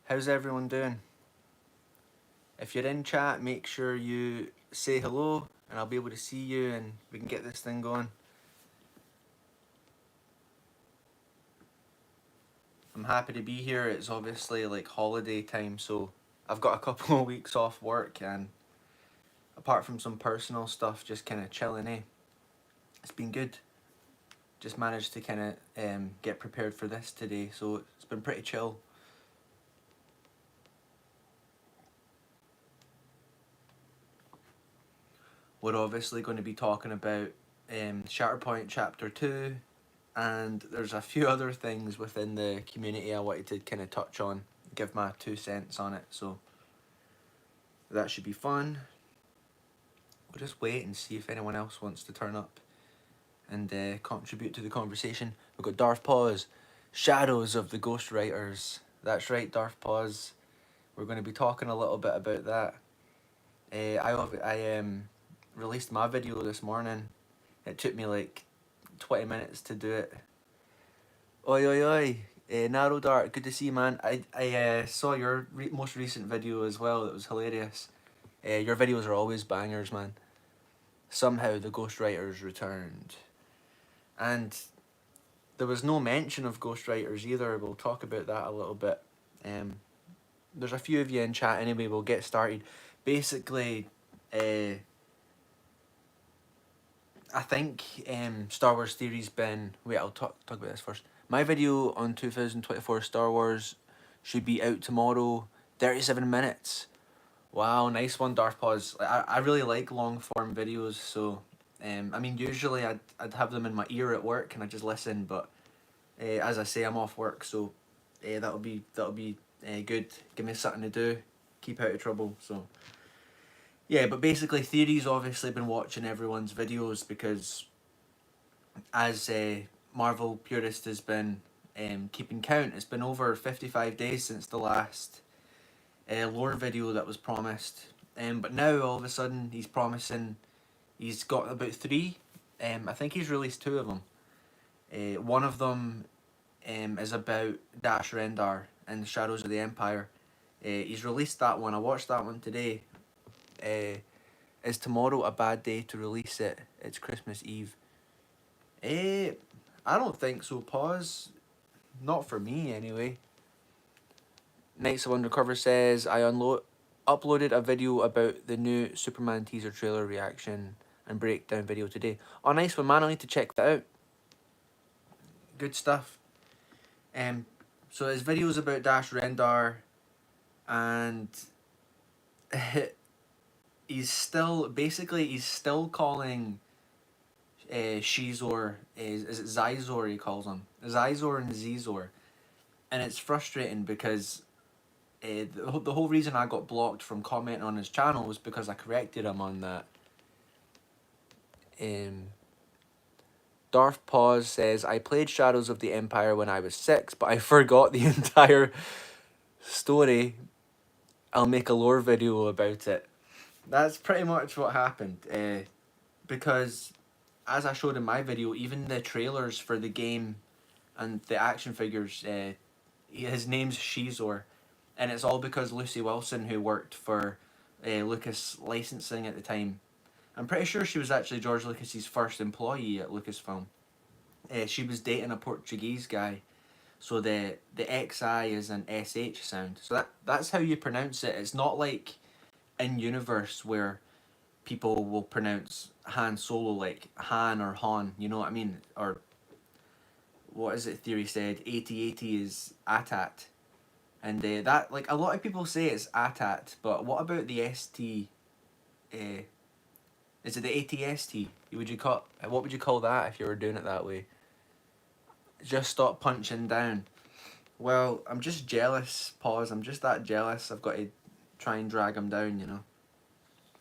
How's everyone doing? If you're in chat, make sure you say hello and I'll be able to see you and we can get this thing going. I'm happy to be here. It's obviously like holiday time, so I've got a couple of weeks off work and apart from some personal stuff, just kind of chilling, eh? It's been good. Just managed to kind of get prepared for this today, so it's been pretty chill. We're obviously going to be talking about Shatterpoint Chapter 2, and there's a few other things within the community I wanted to kind of touch on, give my 2 cents on it, so that should be fun. We'll just wait and see if anyone else wants to turn up and contribute to the conversation. We've got Darth Paws, Shadows of the Ghostwriters. That's right, Darth Paws. We're going to be talking a little bit about that. I released my video this morning. It took me like 20 minutes to do it. Oi oi oi, Narrow Dart, good to see you, man. I saw your most recent video as well, it was hilarious. Your videos are always bangers, man. Somehow the Ghostwriters returned. And there was no mention of Ghostwriters either, we'll talk about that a little bit. There's a few of you in chat anyway, we'll get started. Basically, I think Star Wars Theory's been... Wait, I'll talk about this first. My video on 2024 Star Wars should be out tomorrow. 37 minutes. Wow, nice one, Darth Paws. I really like long form videos, so I mean usually I'd have them in my ear at work and I just listen, but as I say, I'm off work, so that'll be good. Give me something to do, keep out of trouble. So yeah, but basically Theory's obviously been watching everyone's videos because as Marvel Purist has been keeping count, it's been over 55 days since the last lore video that was promised. But now all of a sudden he's promising, he's got about 3. I think he's released 2 of them. One of them is about Dash Rendar and the Shadows of the Empire. He's released that one. I watched that one today. Is tomorrow a bad day to release it? It's Christmas Eve. I don't think so, Pause. Not for me, anyway. Knights of Undercover says, I uploaded a video about the new Superman teaser trailer reaction and breakdown video today. Oh, nice one, man. I need to check that out. Good stuff. So his video's about Dash Rendar, and he's still calling Shizor, is it Zizor he calls him? Zizor and Zizor. And it's frustrating because the whole reason I got blocked from commenting on his channel was because I corrected him on that. Darth Paws says, I played Shadows of the Empire when I was 6, but I forgot the entire story. I'll make a lore video about it. That's pretty much what happened. Because, as I showed in my video, even the trailers for the game and the action figures, his name's Shizor. And it's all because Lucy Wilson, who worked for Lucas Licensing at the time, I'm pretty sure she was actually George Lucas's first employee at Lucasfilm. She was dating a Portuguese guy, so the XI is an SH sound. So that's how you pronounce it. It's not like in universe where people will pronounce Han Solo like Han or Han, you know what I mean? Or what is it Theory said? 8080 is ATAT. And that, like, a lot of people say it's ATAT, but what about the ST? Is it the ATST? What would you call that if you were doing it that way? Just stop punching down. Well, I'm just jealous, Pause. I'm just that jealous. I've got to try and drag him down, you know.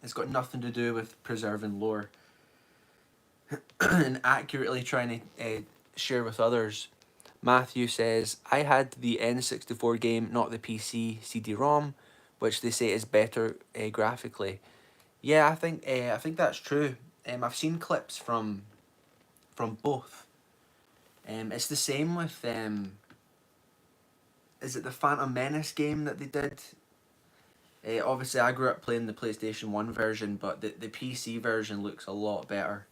It's got nothing to do with preserving lore and accurately trying to share with others. Matthew says, I had the N64 game, not the PC CD-ROM, which they say is better graphically. Yeah, I think that's true. I've seen clips from both. It's the same with is it the Phantom Menace game that they did? Obviously, I grew up playing the PlayStation 1 version, but the PC version looks a lot better.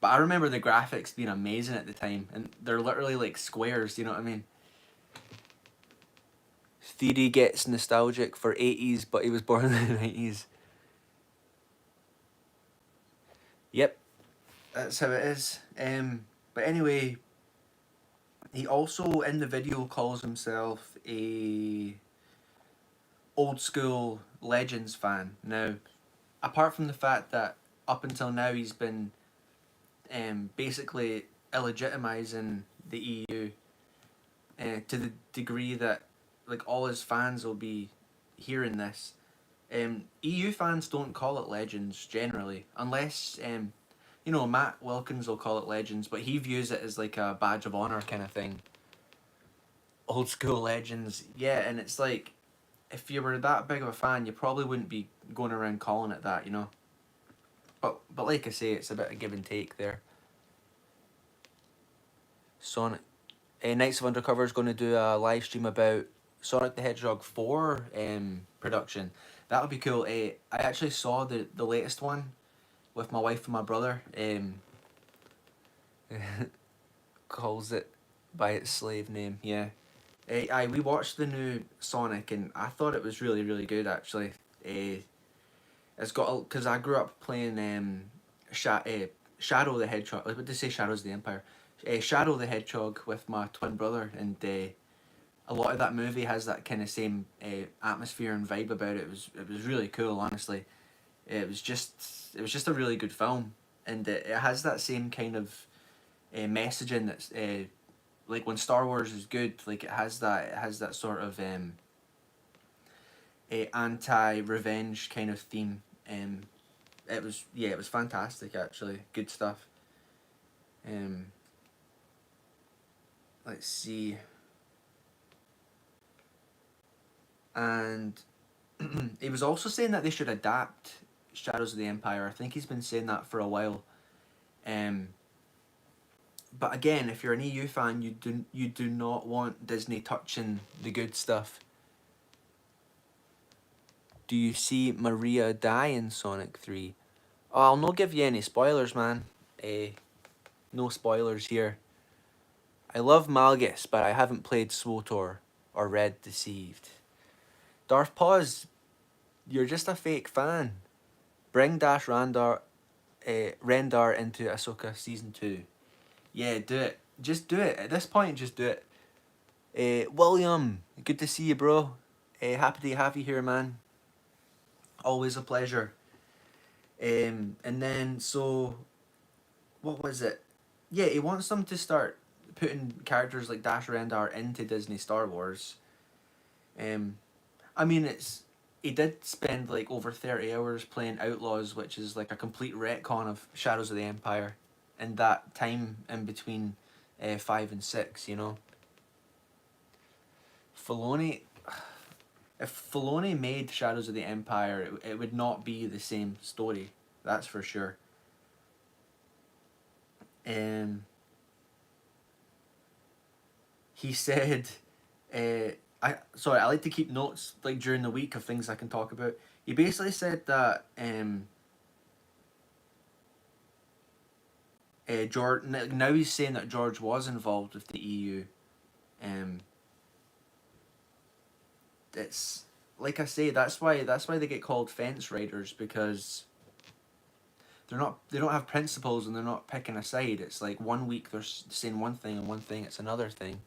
But I remember the graphics being amazing at the time, and they're literally like squares, you know what I mean? Theory gets nostalgic for 80s, but he was born in the 90s. Yep, that's how it is. But anyway, he also in the video calls himself a old school Legends fan. Now, apart from the fact that up until now he's been basically illegitimizing the EU to the degree that like all his fans will be hearing this. EU fans don't call it Legends generally, unless you know, Matt Wilkins will call it Legends, but he views it as like a badge of honor kind of thing. Old school Legends, yeah, and it's like if you were that big of a fan, you probably wouldn't be going around calling it that, you know. But like I say, it's a bit of give and take there. Sonic, Knights of Undercover is going to do a live stream about Sonic the Hedgehog 4 production. That would be cool. I actually saw the latest one with my wife and my brother. Calls it by its slave name. Yeah. We watched the new Sonic and I thought it was really really good actually. It's got because I grew up playing Shadow the Hedgehog. What did they say? Shadows of the Empire. Shadow the Hedgehog with my twin brother, and a lot of that movie has that kind of same atmosphere and vibe about it. It was really cool, honestly. It was just a really good film, and it has that same kind of messaging that's like when Star Wars is good. Like it has that sort of anti-revenge kind of theme. It was it was fantastic actually. Good stuff. Um, let's see. And he was also saying that they should adapt Shadows of the Empire. I think he's been saying that for a while. Um, but again, if you're an EU fan, you do not want Disney touching the good stuff. Do you see Maria die in Sonic 3? Oh, I'll not give you any spoilers, man. No spoilers here. I love Malgus, but I haven't played SWTOR or Red Deceived. Darth Pause, you're just a fake fan. Bring Dash Rendar into Ahsoka Season 2. Yeah, do it. Just do it. At this point, just do it. William, good to see you, bro. Happy to have you here, man. Always a pleasure. And then, so, what was it? Yeah, he wants them to start putting characters like Dash Rendar into Disney Star Wars. I mean, he did spend like over 30 hours playing Outlaws, which is like a complete retcon of Shadows of the Empire, and that time in between 5 and 6, you know. Filoni, if Filoni made Shadows of the Empire, it would not be the same story, that's for sure. He said, I like to keep notes like during the week of things I can talk about. He basically said that George now he's saying that George was involved with the EU. It's like I say, that's why they get called fence riders, because they don't have principles and they're not picking a side. It's like one week they're saying one thing and one thing it's another thing.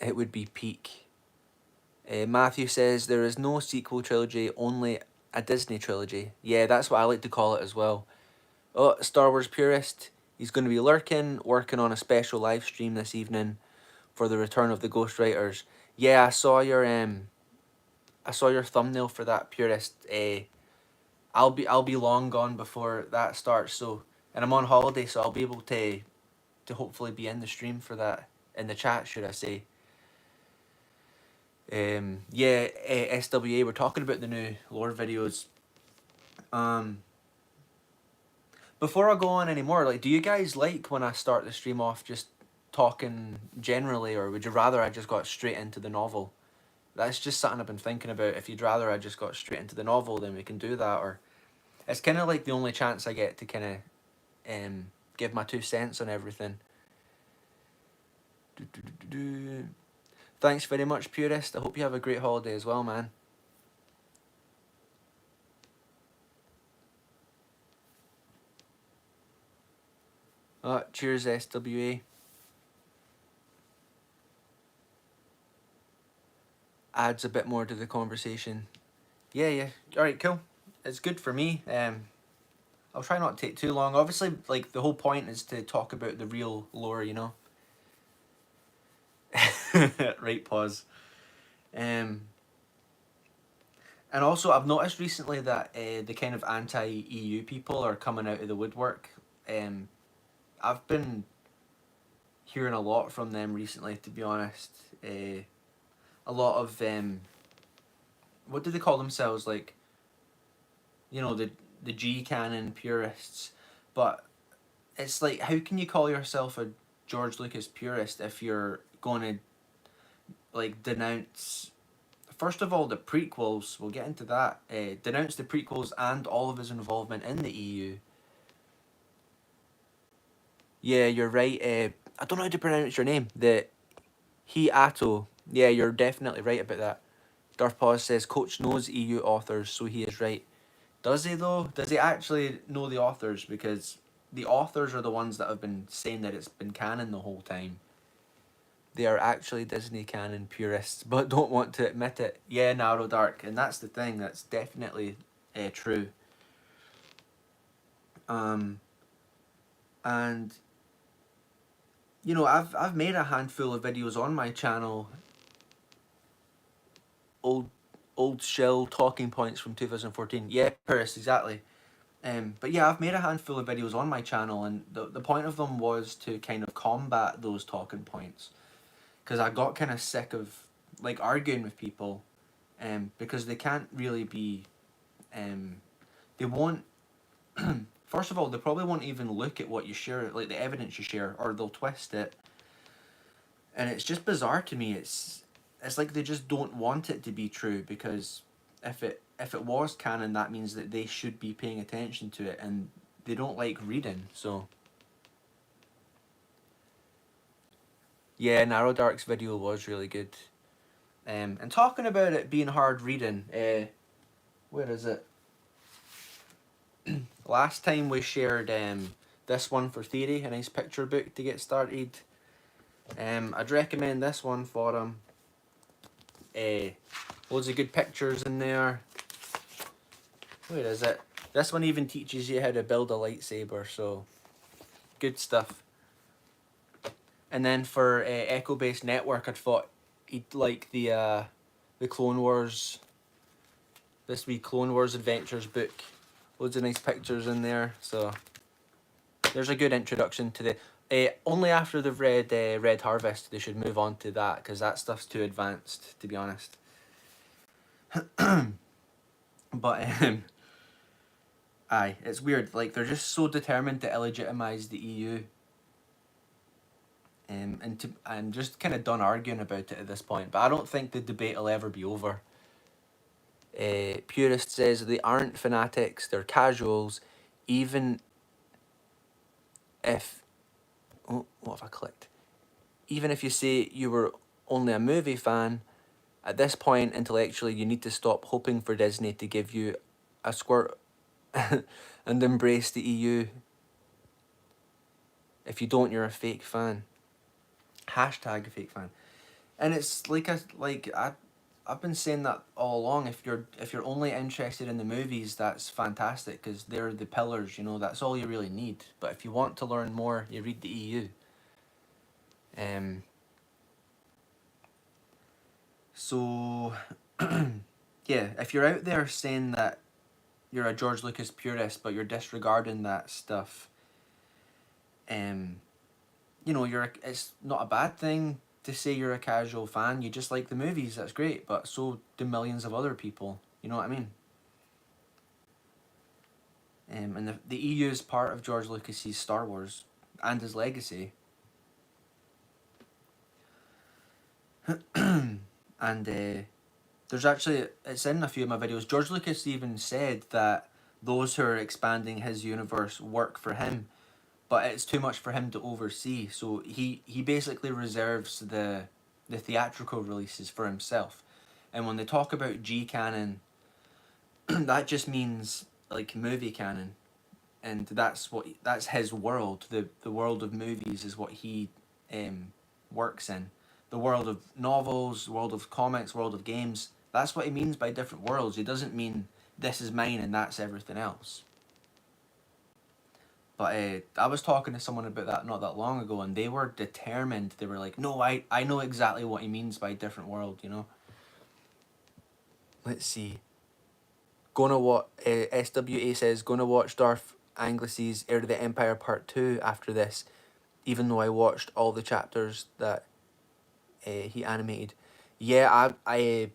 It would be peak. Matthew says there is no sequel trilogy, only a Disney trilogy. Yeah, that's what I like to call it as well. Oh, Star Wars purist. He's going to be lurking, working on a special live stream this evening for the return of the Ghostwriters. Yeah, I saw your thumbnail for that, purist. I'll be long gone before that starts. So, and I'm on holiday, so I'll be able to hopefully be in the stream for that, in the chat, should I say. Yeah, SWA, we're talking about the new lore videos. But before I go on anymore, like, do you guys like when I start the stream off just talking generally, or would you rather I just got straight into the novel? That's just something I've been thinking about. If you'd rather I just got straight into the novel, then we can do that. Or it's kind of like the only chance I get to kind of give my 2 cents on everything. Thanks very much, Purist. I hope you have a great holiday as well, man. Cheers, SWA. Adds a bit more to the conversation. Yeah. Alright, cool. It's good for me. I'll try not to take too long. Obviously, like, the whole point is to talk about the real lore, you know? Right, pause. And also, I've noticed recently that the kind of anti-EU people are coming out of the woodwork. I've been hearing a lot from them recently, to be honest. A lot of what do they call themselves? Like, you know, the G canon purists. But it's like, how can you call yourself a George Lucas purist if you're going to like denounce, first of all, the prequels? We'll get into that. Denounce the prequels and all of his involvement in the EU. Yeah, you're right. I don't know how to pronounce your name. The Hiato. Yeah, you're definitely right about that. Darth Pause says Coach knows EU authors, so he is right. Does he though? Does he actually know the authors? Because the authors are the ones that have been saying that it's been canon the whole time. They are actually Disney canon purists, but don't want to admit it. Yeah, Narrow Dark, and that's the thing. That's definitely true. And you know, I've made a handful of videos on my channel. Old shill talking points from 2014. Yeah, Paris, exactly. But yeah, I've made a handful of videos on my channel, and the point of them was to kind of combat those talking points, because I got kind of sick of like arguing with people, because they can't really be, they won't. First of all, they probably won't even look at what you share, like the evidence you share, or they'll twist it, and it's just bizarre to me. It's like they just don't want it to be true, because if it was canon, that means that they should be paying attention to it, and they don't like reading. So yeah, Narrow Dark's video was really good. And talking about it being hard reading, where is it? Last time we shared this one for Theory, a nice picture book to get started. I'd recommend this one for him. Loads of good pictures in there. Where is it? This one even teaches you how to build a lightsaber, so good stuff. And then for Echo Based Network, I thought he'd like the Clone Wars, this wee Clone Wars Adventures book. Loads of nice pictures in there, so there's a good introduction to the. Only after they've read Red Harvest, they should move on to that, because that stuff's too advanced, to be honest. But aye, it's weird. Like, they're just so determined to illegitimize the EU. And I'm just kind of done arguing about it at this point. But I don't think the debate will ever be over. Purist says they aren't fanatics; they're casuals, even if. Oh, what have I clicked? Even if you say you were only a movie fan, at this point intellectually you need to stop hoping for Disney to give you a squirt and embrace the EU. If you don't, you're a fake fan. Hashtag fake fan. And it's like I've been saying that all along. If you're only interested in the movies, that's fantastic, because they're the pillars. You know, that's all you really need. But if you want to learn more, you read the EU. So yeah, if you're out there saying that you're a George Lucas purist, but you're disregarding that stuff, you know, it's not a bad thing to say you're a casual fan. You just like the movies, that's great, but so do millions of other people. You know what I mean? And the EU is part of George Lucas's Star Wars and his legacy. And there's actually, it's in a few of my videos, George Lucas even said that those who are expanding his universe work for him, but it's too much for him to oversee. So he basically reserves the theatrical releases for himself. And when they talk about G canon, that just means like movie canon, and that's his world. The world of movies is what he works in. The world of novels, world of comics, world of games. That's what he means by different worlds. He doesn't mean this is mine and that's everything else. But I was talking to someone about that not that long ago, and they were determined. They were like, no, I know exactly what he means by different world, you know? Let's see. Gonna what SWA says, gonna watch Darth Anglis's Heir to the Empire Part 2 after this, even though I watched all the chapters that he animated. Yeah, I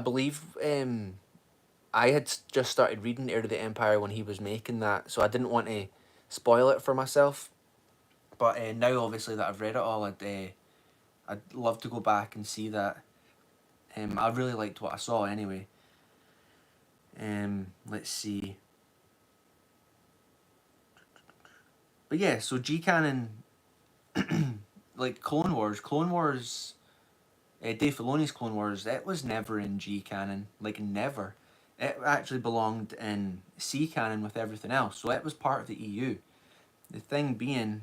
believe I had just started reading Heir to the Empire when he was making that, so I didn't want to spoil it for myself. But now, obviously, that I've read it all, I'd love to go back and see that. I really liked what I saw anyway. Let's see. But yeah, so G canon, like Clone Wars, Dave Filoni's Clone Wars, it was never in G canon, like never. It actually belonged in C canon with everything else, so it was part of the EU. The thing being,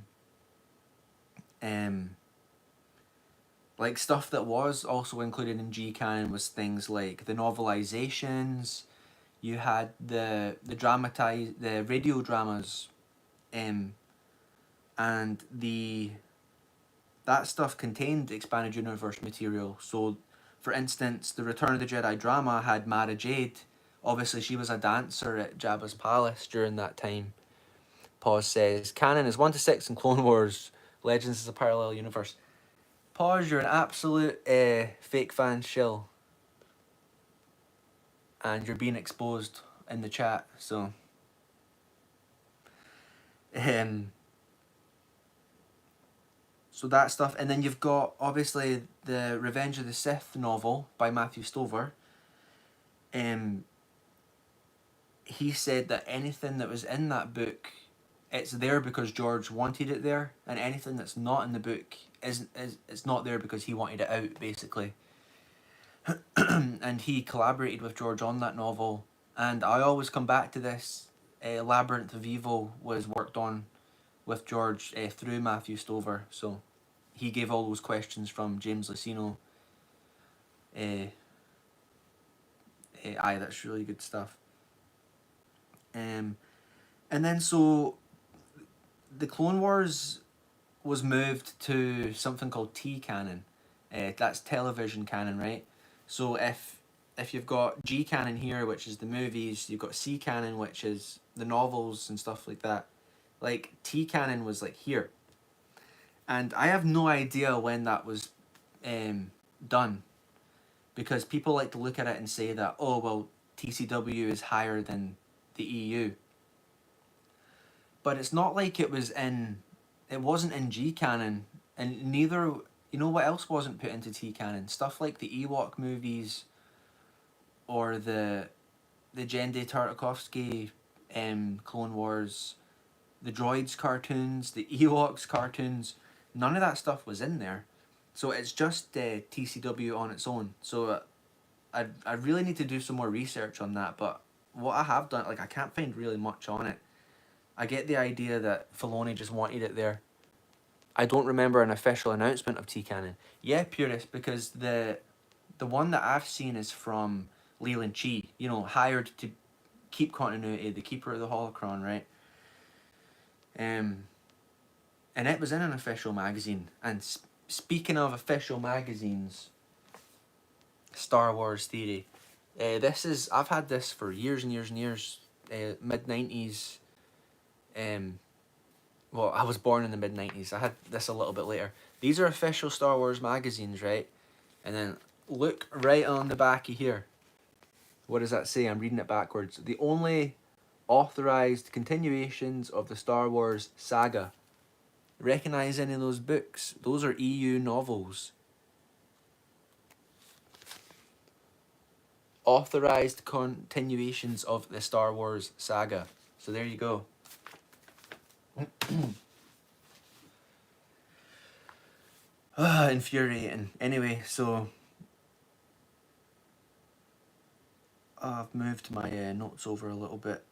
like stuff that was also included in G canon was things like the novelizations. You had the radio dramas, and that stuff contained expanded universe material. So, for instance, the Return of the Jedi drama had Mara Jade. Obviously, she was a dancer at Jabba's palace during that time. Pause says, canon is 1 to 6 in Clone Wars. Legends is a parallel universe. Pause, you're an absolute fake fan shill. And you're being exposed in the chat, so... So that stuff, and then you've got, obviously, the Revenge of the Sith novel by Matthew Stover. He said that anything that was in that book, it's there because George wanted it there, and anything that's not in the book it's not there because he wanted it out, basically. And he collaborated with George on that novel, and I always come back to this. Labyrinth of Evil was worked on with George through Matthew Stover, so he gave all those questions from James Luceno. Aye, that's really good stuff. And then so the Clone Wars was moved to something called T canon. That's television canon, right? So if you've got G canon here, which is the movies, you've got C canon, which is the novels and stuff like that. Like, T canon was like here. And I have no idea when that was done. Because people like to look at it and say that, oh, well, TCW is higher than the EU. But it's not like it wasn't in G canon, and neither, you know what else wasn't put into T canon? Stuff like the Ewok movies, or the Genndy Tartakovsky Clone Wars, the Droids cartoons, the Ewoks cartoons. None of that stuff was in there. So it's just TCW on its own. So I really need to do some more research on that, but what I have done, like, I can't find really much on it. I get the idea that Filoni just wanted it there. I don't remember an official announcement of T-Canon. Yeah, Purist, because the one that I've seen is from Leland Chi, you know, hired to keep continuity, the keeper of the holocron, right? And it was in an official magazine. And speaking of official magazines, Star Wars Theory. I've had this for years and years and years. Mid-90s. Well, I was born in the mid-90s. I had this a little bit later. These are official Star Wars magazines, right? And then look right on the back of here. What does that say? I'm reading it backwards. The only authorized continuations of the Star Wars saga. Recognize any of those books? Those are EU novels. Authorized continuations of the Star Wars saga. So there you go. Infuriating. Anyway, so I've moved my notes over a little bit.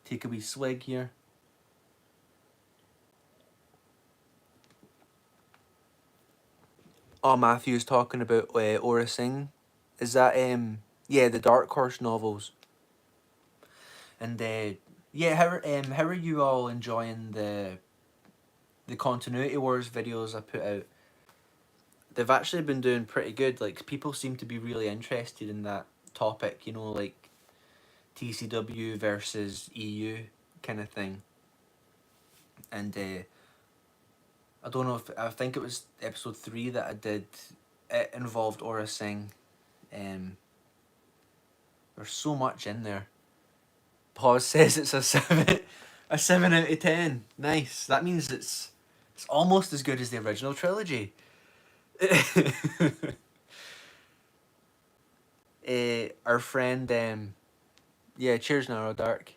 Take a wee swig here. Oh, Matthew's talking about Aura Singh. Is that yeah, the Dark Horse novels? And yeah, how are you all enjoying the Continuity Wars videos I put out? They've actually been doing pretty good. Like, people seem to be really interested in that topic, you know, like TCW versus EU kind of thing. And I don't know if, I think it was episode 3 that I did. It involved Aura Singh. There's so much in there. Pause says it's a 7 out of 10. Nice. That means it's almost as good as the original trilogy. Our friend, yeah, cheers, Narrow Dark.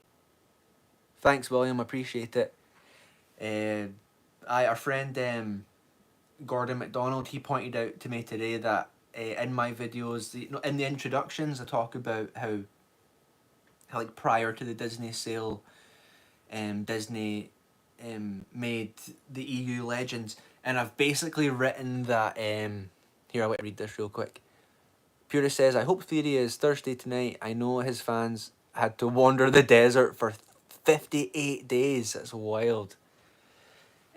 Thanks, William. Appreciate it. Our friend, Gordon McDonald, he pointed out to me today that in my videos, in the introductions, I talk about how like prior to the Disney sale, Disney made the EU Legends, and I've basically written that. Here, I'll read this real quick. Purist says, I hope Theory is Thursday tonight. I know his fans had to wander the desert for 58 days. That's wild.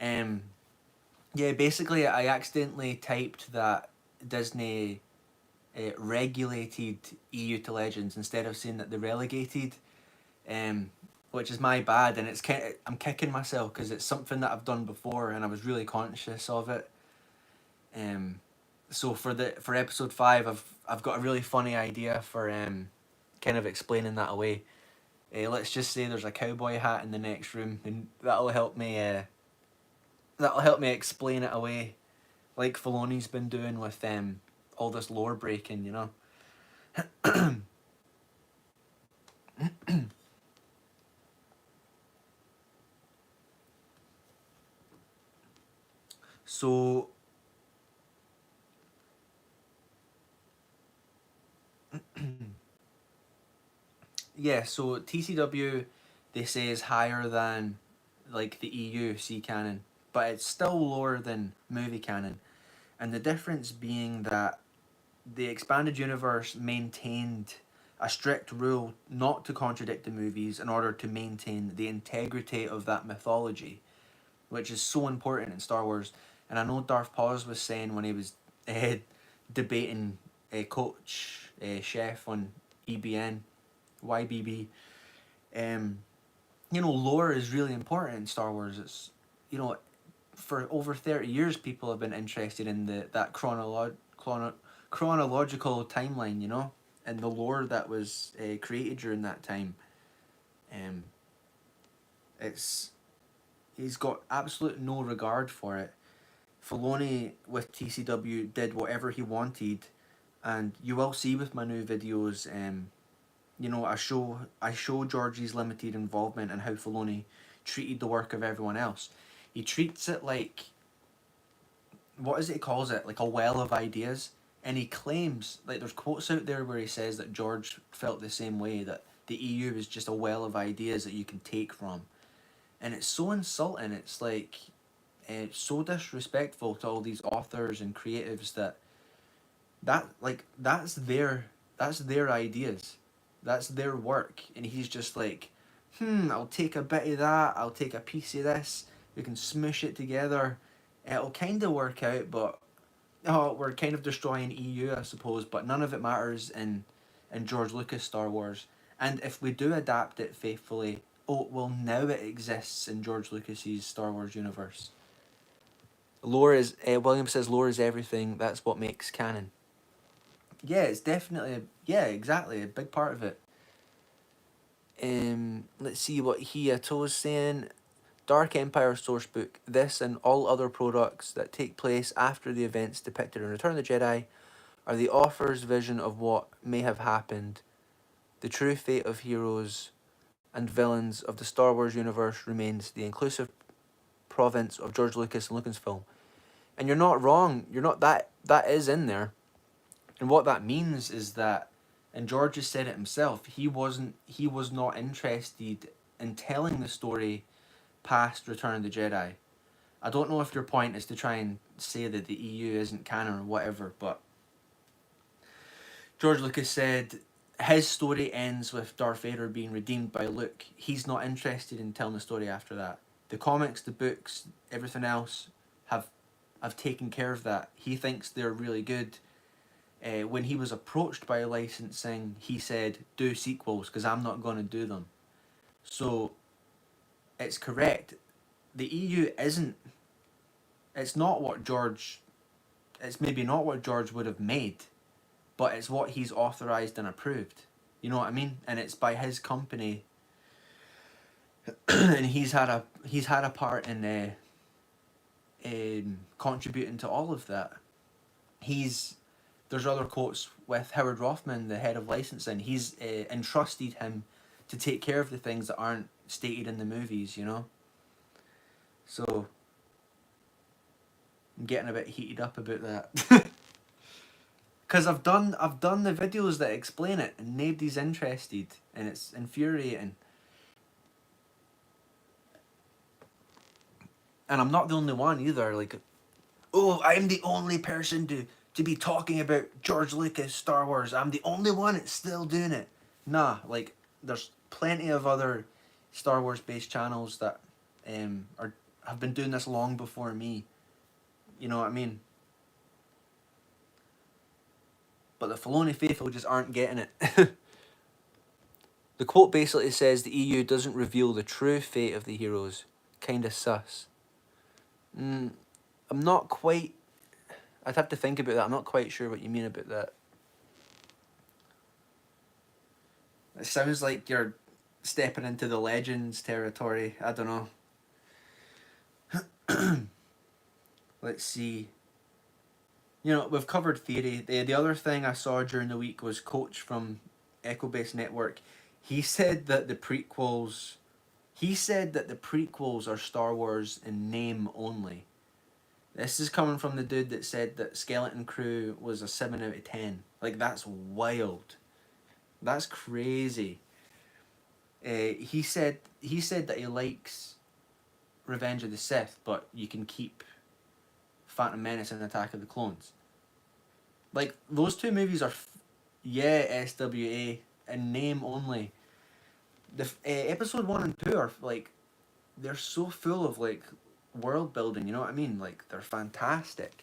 Yeah, basically, I accidentally typed that Disney regulated EU to Legends instead of saying that they relegated, which is my bad, and it's I'm kicking myself because it's something that I've done before and I was really conscious of it. So for episode 5, I've got a really funny idea for kind of explaining that away. Let's just say there's a cowboy hat in the next room, and that'll help me. That'll help me explain it away, like Filoni's been doing with all this lore breaking, you know. So yeah, so TCW, they say, is higher than like the EU C canon, but it's still lower than movie canon, and the difference being that the expanded universe maintained a strict rule not to contradict the movies in order to maintain the integrity of that mythology, which is so important in Star Wars. And I know Darth Paz was saying when he was debating Coach Chef on EBN, YBB, you know, lore is really important in Star Wars. It's, you know, for over 30 years people have been interested in that chronological timeline, you know, and the lore that was created during that time. It's He's got absolute no regard for it. Filoni with TCW did whatever he wanted, and you will see with my new videos. You know, I show Georgie's limited involvement and how Filoni treated the work of everyone else. He treats it like, what is it he calls it? Like a well of ideas. And he claims, like, there's quotes out there where he says that George felt the same way, that the EU is just a well of ideas that you can take from. And it's so insulting. It's like, it's so disrespectful to all these authors and creatives that's their ideas, that's their work, and he's just like, I'll take a bit of that, I'll take a piece of this, we can smush it together, it'll kind of work out, but we're kind of destroying EU, I suppose, but none of it matters in George Lucas Star Wars. And if we do adapt it faithfully, oh well, now it exists in George Lucas's Star Wars universe. Lore is, William says, lore is everything, that's what makes canon. Yeah, it's definitely, yeah, exactly, a big part of it. Let's see what Hiyato's saying. Dark Empire Sourcebook. This and all other products that take place after the events depicted in Return of the Jedi are the author's vision of what may have happened. The true fate of heroes and villains of the Star Wars universe remains the inclusive province of George Lucas and Lucasfilm. And you're not wrong. You're not that is in there. And what that means is that, and George has said it himself, he was not interested in telling the story past Return of the Jedi. I don't know if your point is to try and say that the EU isn't canon or whatever, but George Lucas said his story ends with Darth Vader being redeemed by Luke. He's not interested in telling the story after that. The comics, the books, everything else have taken care of that. He thinks they're really good. When he was approached by licensing, he said, do sequels because I'm not going to do them. So it's correct. The EU isn't. It's not what George. It's maybe not what George would have made, but it's what he's authorized and approved. You know what I mean? And it's by his company, and he's had a part in contributing to all of that. There's other quotes with Howard Rothman, the head of licensing. He's entrusted him to take care of the things that aren't stated in the movies. You know. So I'm getting a bit heated up about that. Because I've done the videos that explain it and nobody's interested and it's infuriating. And I'm not the only one either. Like, oh, I'm the only person to be talking about George Lucas Star Wars. I'm the only one that's still doing it. Nah, like there's plenty of other Star Wars based channels that have been doing this long before me. You know what I mean? But the Filoni faithful just aren't getting it. The quote basically says the EU doesn't reveal the true fate of the heroes. Kinda sus. I'm not quite... I'd have to think about that. I'm not quite sure what you mean about that. It sounds like you're stepping into the Legends territory. I don't know. Let's see. You know, we've covered theory. The other thing I saw during the week was Coach from Echo Base Network. He said that the prequels are Star Wars in name only. This is coming from the dude that said that Skeleton Crew was a 7 out of 10. Like, that's wild. That's crazy. He said that he likes Revenge of the Sith, but you can keep Phantom Menace and Attack of the Clones. Like, those two movies are, SWA, in name only. The episode 1 and 2 are, like, they're so full of, like, world building, you know what I mean? Like, they're fantastic.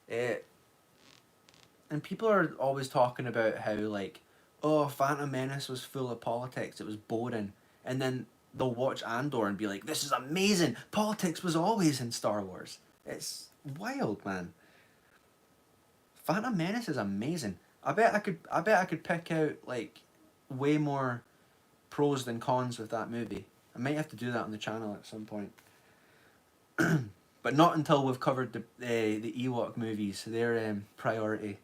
And people are always talking about how, like, oh, Phantom Menace was full of politics, it was boring. And then they'll watch Andor and be like, this is amazing, politics was always in Star Wars. It's wild, man. Phantom Menace is amazing. I bet I could pick out, like, way more pros than cons with that movie. I might have to do that on the channel at some point. But not until we've covered the Ewok movies. They're priority.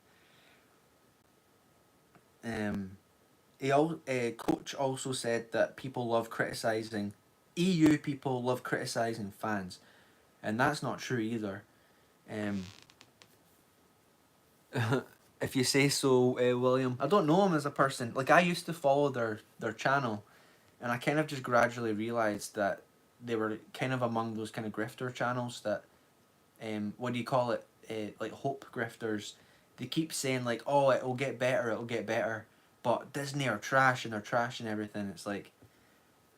Coach also said that people love criticising, EU people love criticising fans, and that's not true either. If you say so, William. I don't know him as a person. Like, I used to follow their channel, and I kind of just gradually realised that they were kind of among those kind of grifter channels that, what do you call it? Like hope grifters. They keep saying like, oh, it'll get better, but Disney are trash and they're trashing everything. It's like,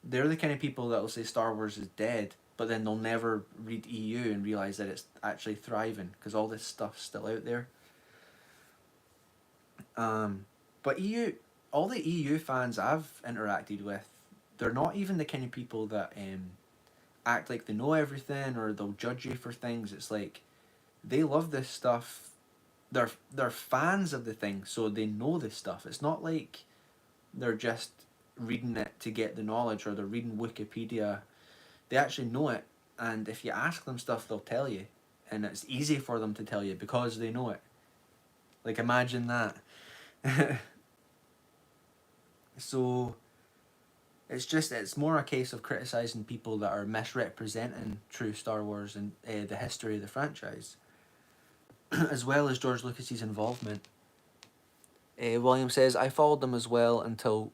they're the kind of people that will say Star Wars is dead, but then they'll never read EU and realise that it's actually thriving because all this stuff's still out there. But all the EU fans I've interacted with, they're not even the kind of people that act like they know everything or they'll judge you for things. It's like, they love this stuff. They're fans of the thing, so they know this stuff. It's not like they're just reading it to get the knowledge, or they're reading Wikipedia. They actually know it, and if you ask them stuff, they'll tell you, and it's easy for them to tell you because they know it. Like, imagine that. So it's more a case of criticizing people that are misrepresenting true Star Wars and the history of the franchise, as well as George Lucas's involvement. William says, I followed them as well until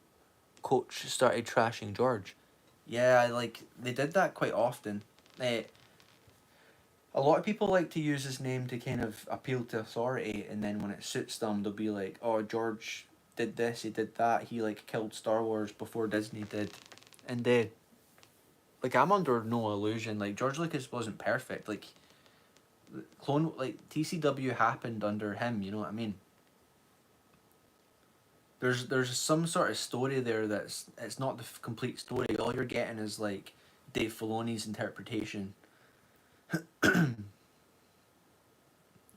Coach started trashing George. Yeah, like, they did that quite often. A lot of people like to use his name to kind of appeal to authority, and then when it suits them, they'll be like, oh, George did this, he did that, he, like, killed Star Wars before Disney did. And, like, I'm under no illusion, like, George Lucas wasn't perfect, like, TCW happened under him, you know what I mean? There's some sort of story there it's not the complete story, all you're getting is, like, Dave Filoni's interpretation.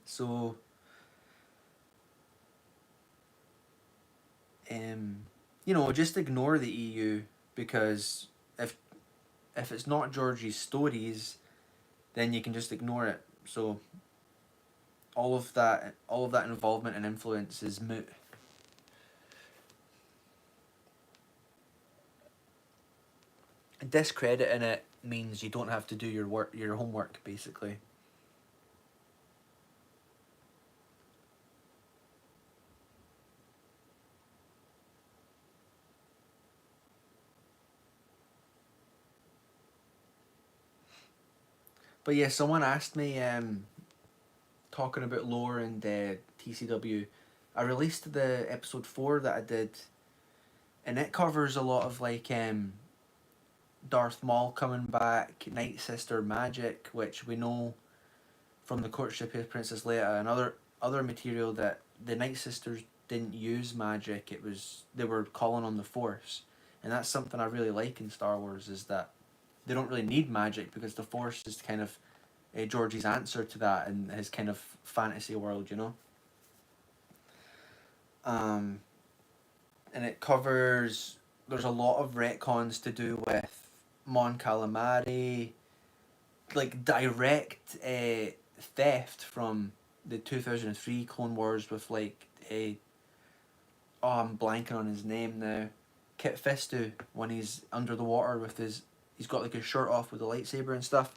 So, just ignore the EU, because if it's not Georgie's stories, then you can just ignore it. So all of that involvement and influence is moot. Discrediting it means you don't have to do your homework, basically. But yeah, someone asked me, talking about lore and TCW, I released the episode 4 that I did, and it covers a lot of, like, Darth Maul coming back, Night Sister magic, which we know from the courtship of Princess Leia, and other material that the Night Sisters didn't use magic. They were calling on the Force, and that's something I really like in Star Wars, is that they don't really need magic, because the Force is kind of Georgie's answer to that in his kind of fantasy world, you know. And it covers, there's a lot of retcons to do with Mon Calamari, like direct theft from the 2003 Clone Wars with, like, I'm blanking on his name now, Kit Fisto, when he's under the water with he's got, like, his shirt off with a lightsaber and stuff.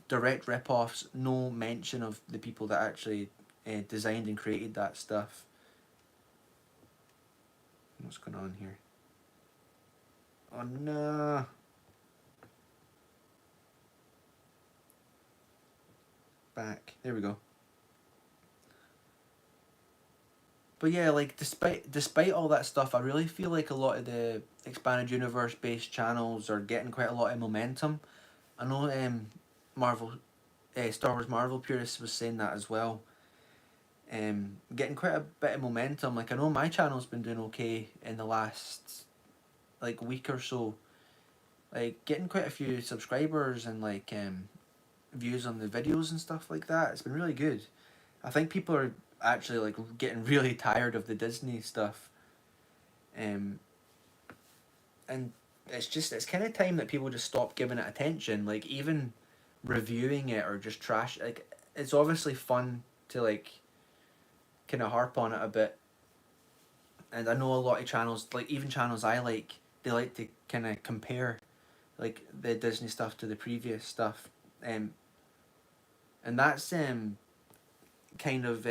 Direct rip-offs, no mention of the people that actually designed and created that stuff. What's going on here? Oh no. Back. There we go. But yeah, like, despite all that stuff, I really feel like a lot of the expanded universe based channels are getting quite a lot of momentum. I know Star Wars Marvel purists was saying that as well. Getting quite a bit of momentum. Like, I know my channel's been doing okay in the last, like, week or so. Like, getting quite a few subscribers and, like, views on the videos and stuff like that. It's been really good. I think people are actually, like, getting really tired of the Disney stuff. And it's kind of time that people just stop giving it attention. Like, even reviewing it or just trash, like, it's obviously fun to, like, kind of harp on it a bit. And I know a lot of channels, like, even channels I like, they like to kind of compare, like, the Disney stuff to the previous stuff. And that's kind of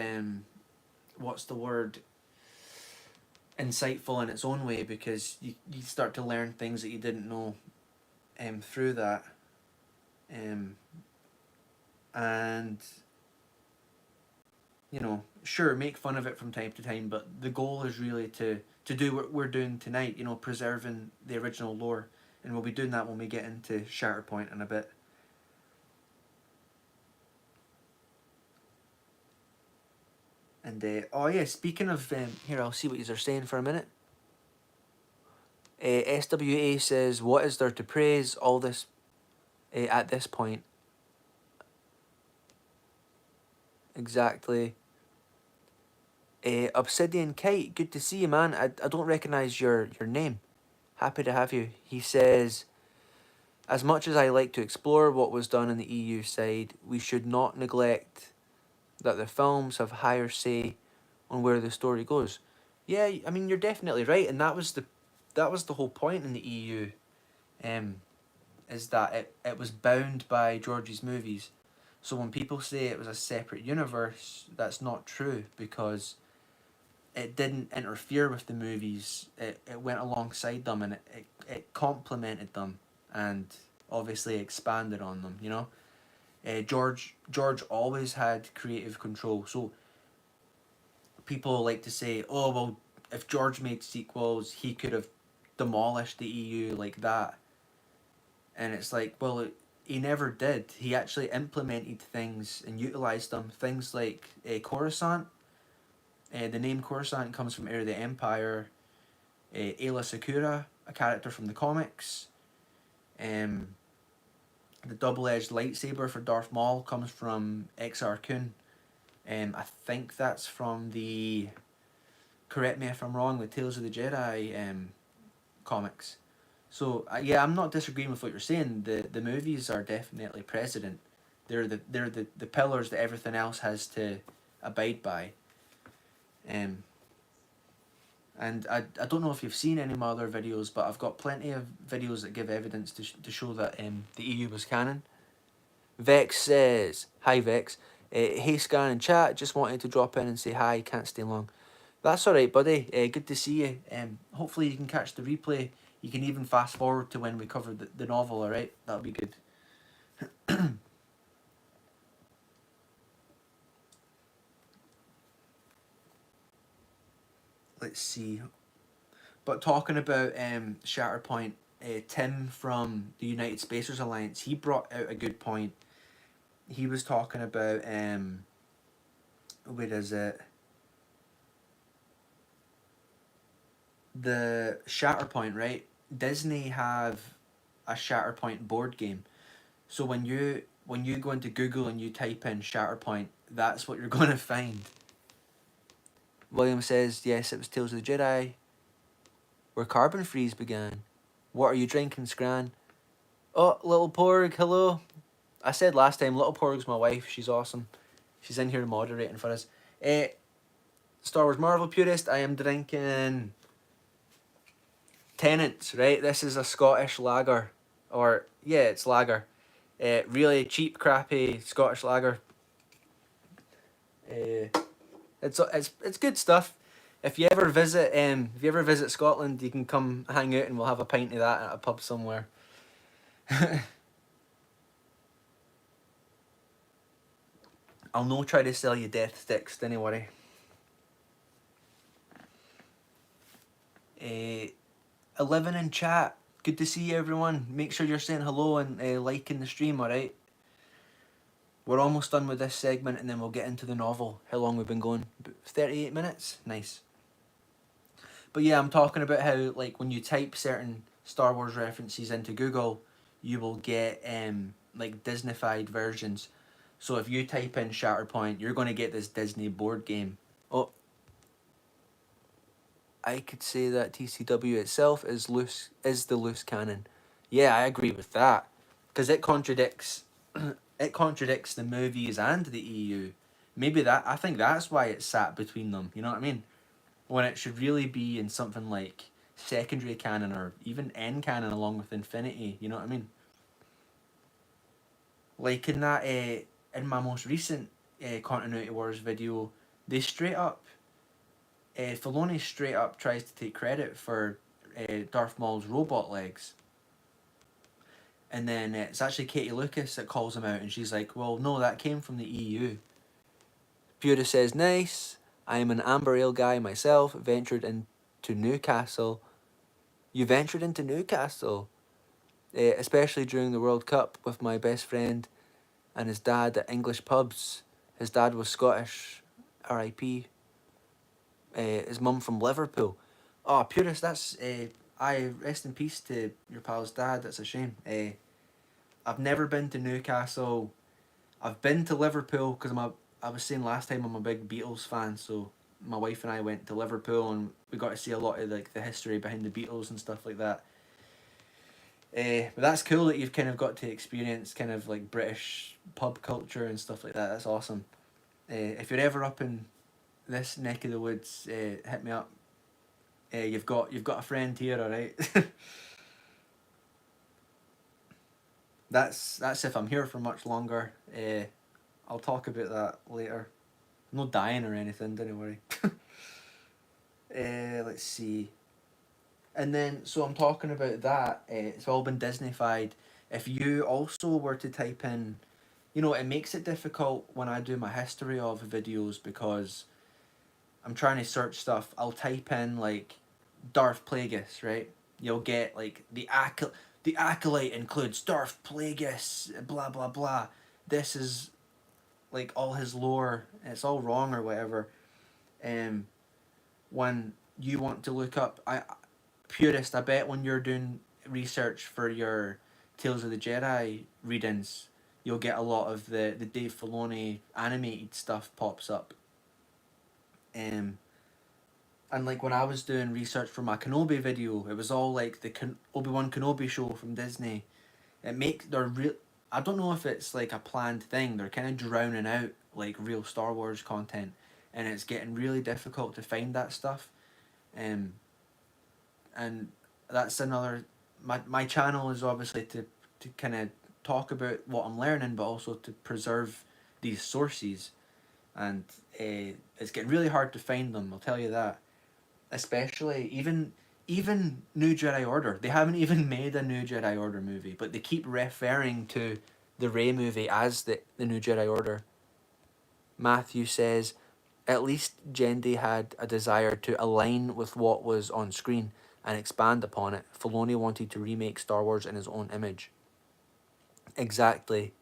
what's the word, insightful in its own way, because you start to learn things that you didn't know through that. And sure, make fun of it from time to time, but the goal is really to do what we're doing tonight, preserving the original lore, and we'll be doing that when we get into Shatterpoint in a bit. And oh yeah, speaking of here, I'll see what you're saying for a minute. SWA says, what is there to praise all this at this point? Exactly. Obsidian Kite, good to see you, man. I don't recognise your name. Happy to have you. He says, as much as I like to explore what was done on the EU side, we should not neglect that the films have higher say on where the story goes. Yeah, I mean you're definitely right, and that was the whole point in the EU, um, is that it was bound by George's movies. So when people say it was a separate universe, that's not true because it didn't interfere with the movies. It went alongside them and it complemented them and obviously expanded on them, you know? George always had creative control. So people like to say, oh, well, if George made sequels, he could have demolished the EU like that. And it's like, well, he never did. He actually implemented things and utilized them. Things like Coruscant. The name Coruscant comes from Heir of the Empire. Ayla Secura, a character from the comics. The double-edged lightsaber for Darth Maul comes from Exar Kun. I think that's from the, correct me if I'm wrong, the Tales of the Jedi comics. So yeah, I'm not disagreeing with what you're saying. The movies are definitely precedent. They're the pillars that everything else has to abide by. Um, and I don't know if you've seen any of my other videos, but I've got plenty of videos that give evidence to show that the EU was canon. Vex says, hi Vex, hey Scan and chat, just wanted to drop in and say hi, can't stay long. That's alright buddy, good to see you. Hopefully you can catch the replay. You can even fast forward to when we covered the novel, alright? That'll be good. Let's see. But talking about Shatterpoint, Tim from the United Spacers Alliance, he brought out a good point. He was talking about, where is it? The Shatterpoint, right? Disney have a Shatterpoint board game. So when you go into Google and you type in Shatterpoint, that's what you're going to find. William says, yes, it was Tales of the Jedi, where Carbon Freeze began. What are you drinking, Scran? Oh, Little Porg, hello. I said last time, Little Porg's my wife. She's awesome. She's in here moderating for us. Star Wars Marvel purist, I am drinking Tennant's, right? This is a Scottish lager. Or, yeah, it's lager. Really cheap, crappy Scottish lager. It's good stuff. If you ever visit Scotland, you can come hang out and we'll have a pint of that at a pub somewhere. I'll no try to sell you death sticks, don't worry. 11 in chat. Good to see you, everyone. Make sure you're saying hello and liking the stream, alright? We're almost done with this segment and then we'll get into the novel. How long we've been going? 38 minutes? Nice. But yeah, I'm talking about how, like, when you type certain Star Wars references into Google, you will get, like, Disneyfied versions. So if you type in Shatterpoint, you're going to get this Disney board game. Oh, I could say that TCW itself is the loose canon. Yeah, I agree with that. Because it contradicts the movies and the EU. I think that's why it's sat between them, you know what I mean? When it should really be in something like secondary canon or even end canon along with Infinity, you know what I mean? Like in that, in my most recent Continuity Wars video, they straight up, Filoni straight up tries to take credit for Darth Maul's robot legs. And then it's actually Katie Lucas that calls him out and she's like, well, no, that came from the EU. Pura says, nice. I am an Amber Ale guy myself, ventured into Newcastle. You ventured into Newcastle? Especially during the World Cup with my best friend and his dad at English pubs. His dad was Scottish, R.I.P. His mum from Liverpool. Oh, Purist, that's... I rest in peace to your pal's dad, that's a shame. I've never been to Newcastle. I've been to Liverpool because I was saying last time I'm a big Beatles fan, so my wife and I went to Liverpool and we got to see a lot of like the history behind the Beatles and stuff like that. But that's cool that you've kind of got to experience kind of like British pub culture and stuff like that. That's awesome. If you're ever up in this neck of the woods, hit me up. You've got a friend here, all right. That's if I'm here for much longer. I'll talk about that later. I'm not dying or anything. Don't worry. Let's see. And then, so I'm talking about that. It's all been Disneyfied. If you also were to type in, it makes it difficult when I do my history of videos because I'm trying to search stuff. I'll type in like Darth Plagueis, right? You'll get like the acolyte includes Darth Plagueis, blah blah blah. This is like all his lore. It's all wrong or whatever. Um, when you want to look up, purist, I bet when you're doing research for your Tales of the Jedi readings, you'll get a lot of the Dave Filoni animated stuff pops up. Um, and like when I was doing research for my Kenobi video, it was all like the Obi-Wan Kenobi show from Disney. They're real. I don't know if it's like a planned thing. They're kind of drowning out like real Star Wars content, and it's getting really difficult to find that stuff. Um, and that's another. My channel is obviously to kind of talk about what I'm learning, but also to preserve these sources, and it's getting really hard to find them. I'll tell you that. Especially even New Jedi Order. They haven't even made a New Jedi Order movie, but they keep referring to the Rey movie as the New Jedi Order. Matthew says, at least Jendi had a desire to align with what was on screen and expand upon it. Filoni wanted to remake Star Wars in his own image. Exactly.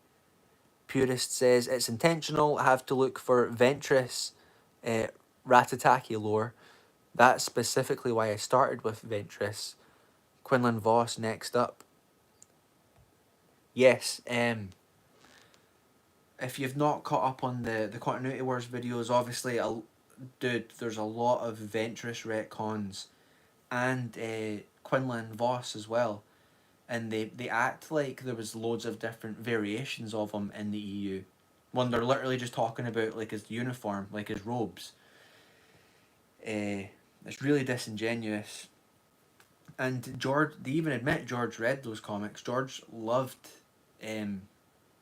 Purist says, it's intentional. I have to look for Ventress, Ratataki lore. That's specifically why I started with Ventress. Quinlan Voss next up. Yes, if you've not caught up on the Continuity Wars videos, obviously, dude, there's a lot of Ventress retcons and Quinlan Voss as well. And they act like there was loads of different variations of him in the EU. When they're literally just talking about like his uniform, like his robes. It's really disingenuous. And they even admit George read those comics. George loved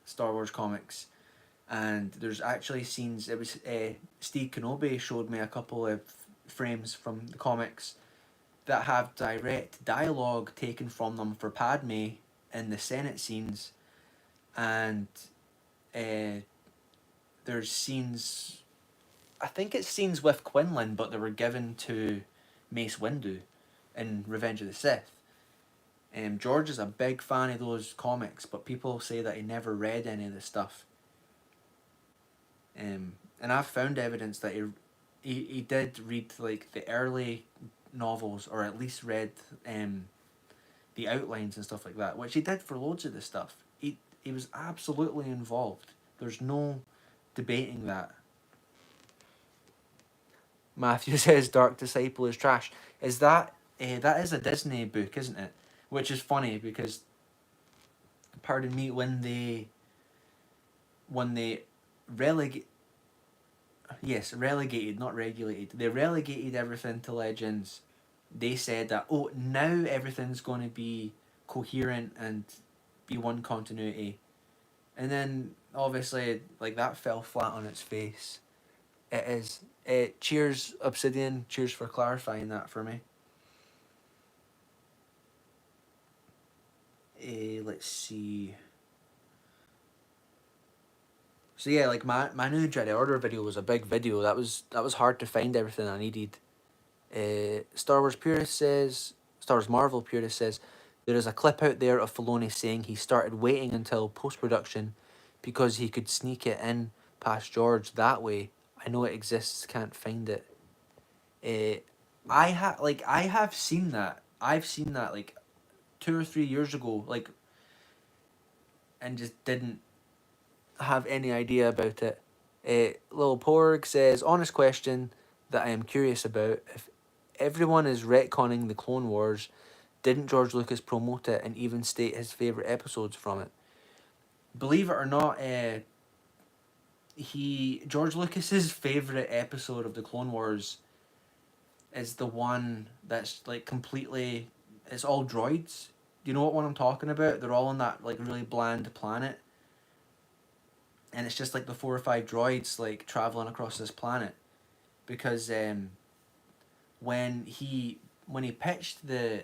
Star Wars comics. And there's actually scenes, it was Steve Kenobi showed me a couple of frames from the comics that have direct dialogue taken from them for Padme in the Senate scenes. And there's scenes, I think it's scenes with Quinlan, but they were given to Mace Windu in Revenge of the Sith. George is a big fan of those comics, but people say that he never read any of the stuff. And I've found evidence that he did read like the early novels, or at least read the outlines and stuff like that, which he did for loads of the stuff. He was absolutely involved. There's no debating that. Matthew says Dark Disciple is trash. Is that that is a Disney book, isn't it? Which is funny because, pardon me, when they relegated, not regulated. They relegated everything to Legends. They said that now everything's going to be coherent and be one continuity, and then obviously like that fell flat on its face. It is. Cheers, Obsidian. Cheers for clarifying that for me. Let's see. So yeah, like my new Jedi Order video was a big video. That was hard to find everything I needed. Star Wars Marvel Purist says, there is a clip out there of Filoni saying he started waiting until post-production because he could sneak it in past George that way. I know it exists, can't find it. I have seen that. I've seen that like 2 or 3 years ago, like, and just didn't have any idea about it. Lil Porg says, honest question, that I am curious about. If everyone is retconning the Clone Wars, didn't George Lucas promote it and even state his favourite episodes from it? Believe it or not, George Lucas's favourite episode of the Clone Wars is the one that's like completely, it's all droids. Do you know what one I'm talking about? They're all on that like really bland planet, and it's just like the 4 or 5 droids like traveling across this planet. Because when he pitched the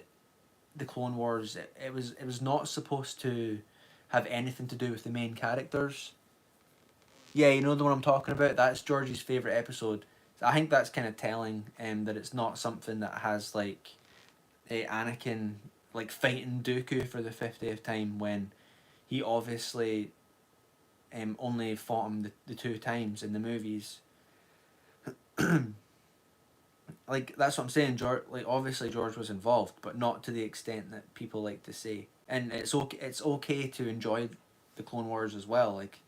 Clone Wars, it was not supposed to have anything to do with the main characters. Yeah, you know the one I'm talking about. That's George's favorite episode. I think that's kind of telling, that it's not something that has like Anakin like fighting Dooku for the 50th time, when he obviously only fought him the 2 times in the movies. Like, that's what I'm saying. George, like, obviously George was involved, but not to the extent that people like to say. And it's okay to enjoy the Clone Wars as well. Like,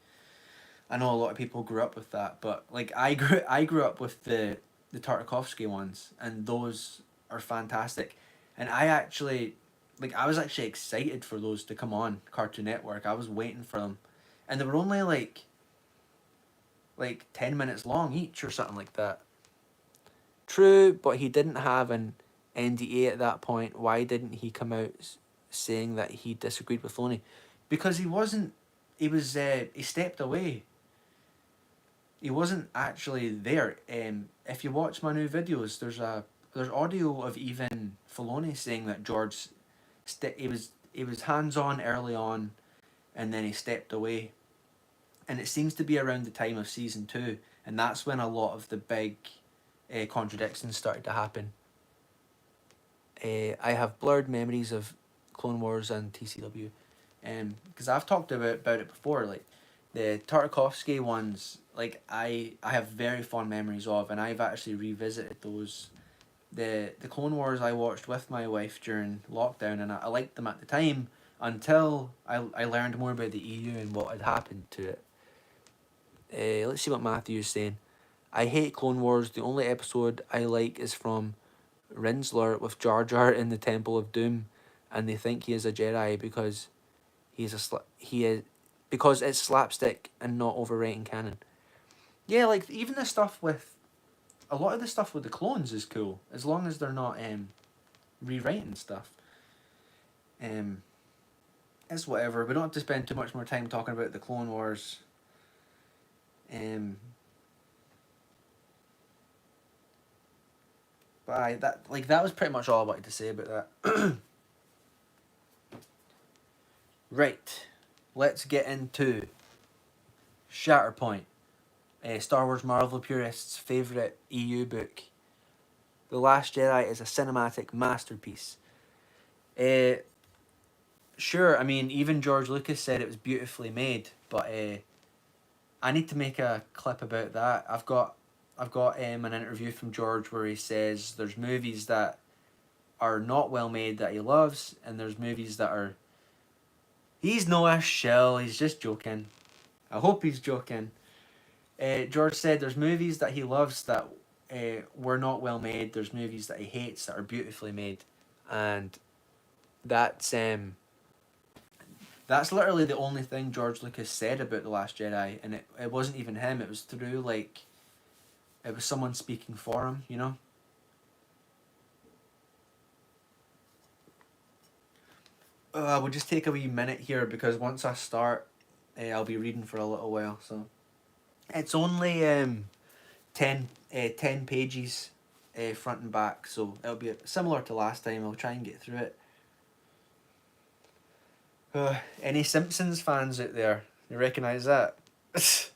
I know a lot of people grew up with that, but like I grew up with the Tartakovsky ones, and those are fantastic. And I was actually excited for those to come on Cartoon Network. I was waiting for them, and they were only like 10 minutes long each or something like that. True, but he didn't have an NDA at that point. Why didn't he come out saying that he disagreed with Filoni? Because he wasn't. He stepped away. He wasn't actually there. If you watch my new videos, there's audio of even Filoni saying that George, he was hands on early on, and then he stepped away, and it seems to be around the time of season 2, and that's when a lot of the big contradictions started to happen. I have blurred memories of Clone Wars and TCW, because I've talked about it before. Like the Tartakovsky ones, like I have very fond memories of, and I've actually revisited those. The Clone Wars I watched with my wife during lockdown, and I liked them at the time until I learned more about the EU and what had happened to it. Let's see what Matthew's saying. I hate Clone Wars. The only episode I like is from Rinsler with Jar Jar in the Temple of Doom, and they think he is a Jedi because because it's slapstick and not overwriting canon. Yeah, like even the stuff with a lot of the stuff with the clones is cool, as long as they're not rewriting stuff. It's whatever. We don't have to spend too much more time talking about the Clone Wars. But that was pretty much all I wanted to say about that. Right, let's get into Shatterpoint, Star Wars Marvel purists' favourite EU book. The Last Jedi is a cinematic masterpiece. Sure, I mean, even George Lucas said it was beautifully made, but I need to make a clip about that. I've got an interview from George where he says there's movies that are not well made that he loves, and there's movies that are... He's no a shell, he's just joking. I hope he's joking. George said there's movies that he loves that were not well made. There's movies that he hates that are beautifully made. And that's literally the only thing George Lucas said about The Last Jedi, and it wasn't even him, it was through like... It was someone speaking for him, you know? We'll just take a wee minute here, because once I start, I'll be reading for a little while, so... It's only 10 pages front and back, so it'll be similar to last time. I'll try and get through it. Any Simpsons fans out there? You recognise that? Let's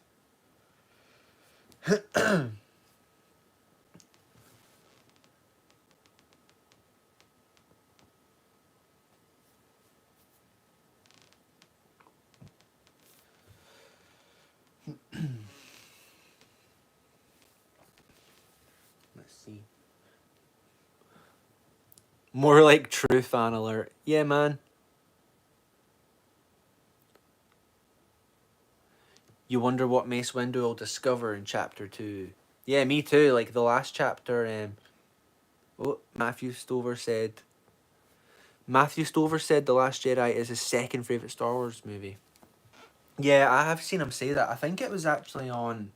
see. More like true fan alert. Yeah, man. You wonder what Mace Windu will discover in Chapter 2. Yeah, me too. Like the last chapter, oh, Matthew Stover said The Last Jedi is his second favourite Star Wars movie. Yeah, I have seen him say that. I think it was actually on...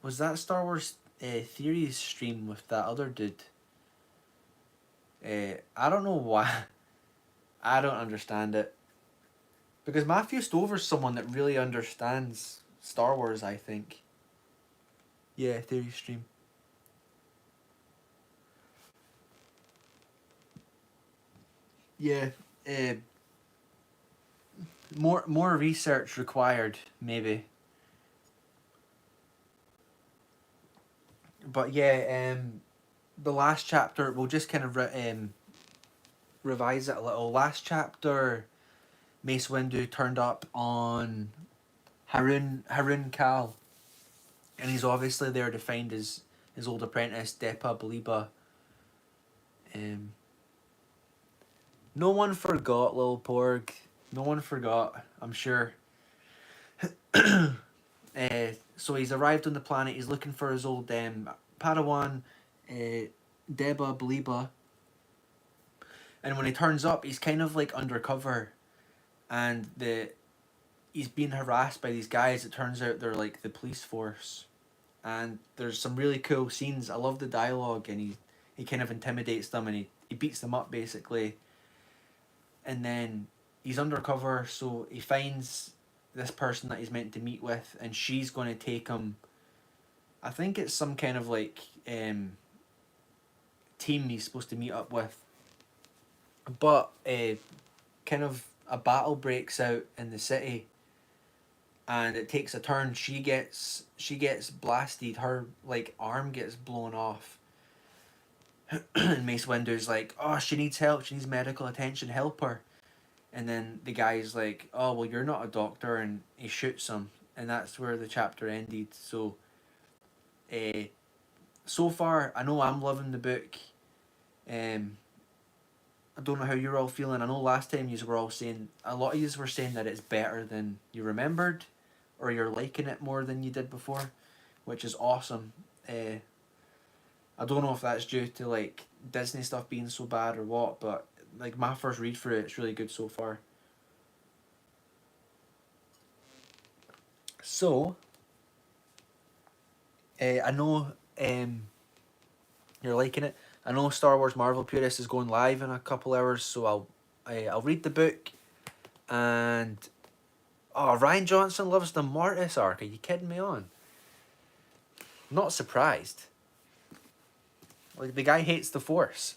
Was that Star Wars Theories stream with that other dude? I don't know why. I don't understand it. Because Matthew Stover's someone that really understands Star Wars, I think. Yeah, Theory stream. Yeah, uh, more research required, maybe. But yeah, the last chapter, we'll just kind of revise it a little. Last chapter, Mace Windu turned up on Harun Kal, and he's obviously there to find his old apprentice Depa Beliba. No one forgot, Lil Porg. No one forgot, I'm sure. So he's arrived on the planet. He's looking for his old Padawan, Deba Beliba. And when he turns up, he's kind of like undercover, and he's being harassed by these guys. It turns out they're like the police force, and there's some really cool scenes. I love the dialogue, and he kind of intimidates them, and he beats them up basically. And then he's undercover, so he finds this person that he's meant to meet with, and she's going to take him. I think it's some kind of like team he's supposed to meet up with. But kind of a battle breaks out in the city, and it takes a turn. She gets blasted. Her like arm gets blown off. And Mace Windu's like, oh, she needs help. She needs medical attention. Help her. And then the guy's like, oh, well, you're not a doctor, and he shoots him. And that's where the chapter ended. So, so far, I know I'm loving the book. I don't know how you're all feeling. I know last time you were all saying, a lot of you were saying that it's better than you remembered, or you're liking it more than you did before, which is awesome. I don't know if that's due to like Disney stuff being so bad or what, but like my first read through it, it's really good so far. So, I know you're liking it. I know Star Wars Marvel Purist is going live in a couple hours, so I'll read the book. And oh, Ryan Johnson loves the Mortis arc. Are you kidding me on? Not surprised. Like the guy hates the Force.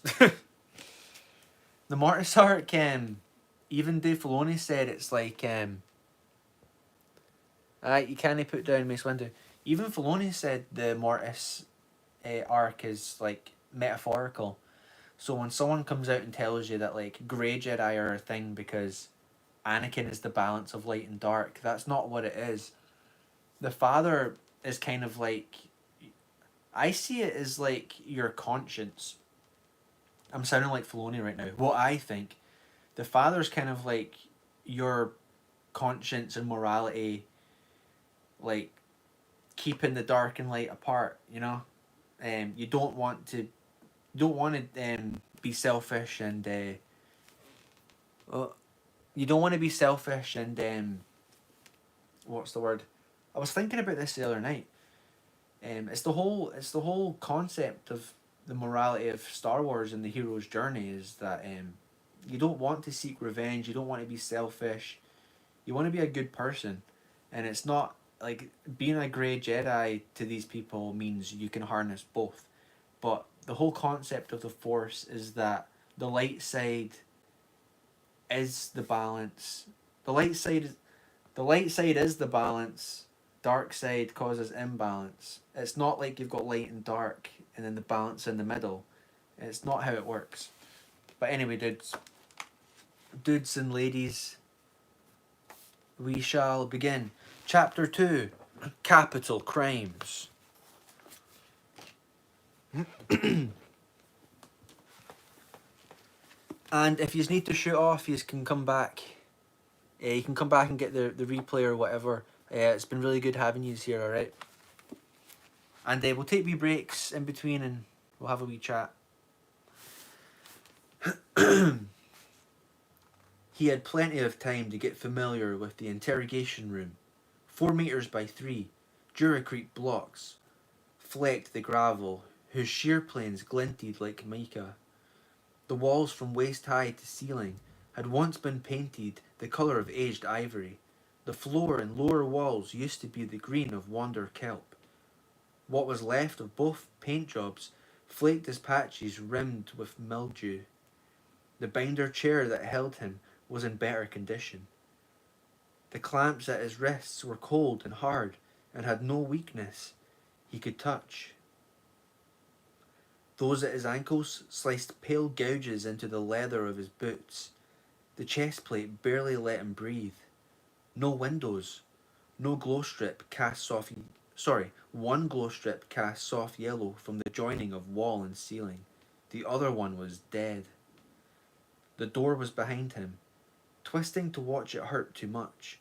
The Mortis arc, even Dave Filoni said it's like you can't put down Mace Windu. Even Filoni said the Mortis arc is like metaphorical. So when someone comes out and tells you that like grey Jedi are a thing because Anakin is the balance of light and dark, that's not what it is. The Father is kind of like, I see it as like your conscience. I'm sounding like Filoni right now. What I think, the Father's kind of like your conscience and morality, like keeping the dark and light apart. You know, you don't want to be selfish and you don't want to be selfish and what's the word? I was thinking about this the other night. It's the whole concept of the morality of Star Wars and the hero's journey is that you don't want to seek revenge. You don't want to be selfish. You want to be a good person, and it's not like being a grey Jedi to these people means you can harness both. But the whole concept of the Force is that the light side is the balance. The light side is the balance. Dark side causes imbalance. It's not like you've got light and dark and then the balance in the middle. It's not how it works. But anyway, dudes and ladies, we shall begin. Chapter 2, Capital Crimes. And if you need to shoot off, you can come back. You can come back and get the replay or whatever. It's been really good having you here, alright? And we'll take wee breaks in between and we'll have a wee chat. He had plenty of time to get familiar with the interrogation room. 4 meters by 3, Duracrete blocks flecked the gravel, whose sheer planes glinted like mica. The walls from waist high to ceiling had once been painted the colour of aged ivory. The floor and lower walls used to be the green of wander kelp. What was left of both paint jobs flaked as patches rimmed with mildew. The binder chair that held him was in better condition. The clamps at his wrists were cold and hard and had no weakness he could touch. Those at his ankles sliced pale gouges into the leather of his boots. The chest plate barely let him breathe. No windows. No glow strip cast soft... one glow strip cast soft yellow from the joining of wall and ceiling. The other one was dead. The door was behind him, twisting to watch it hurt too much.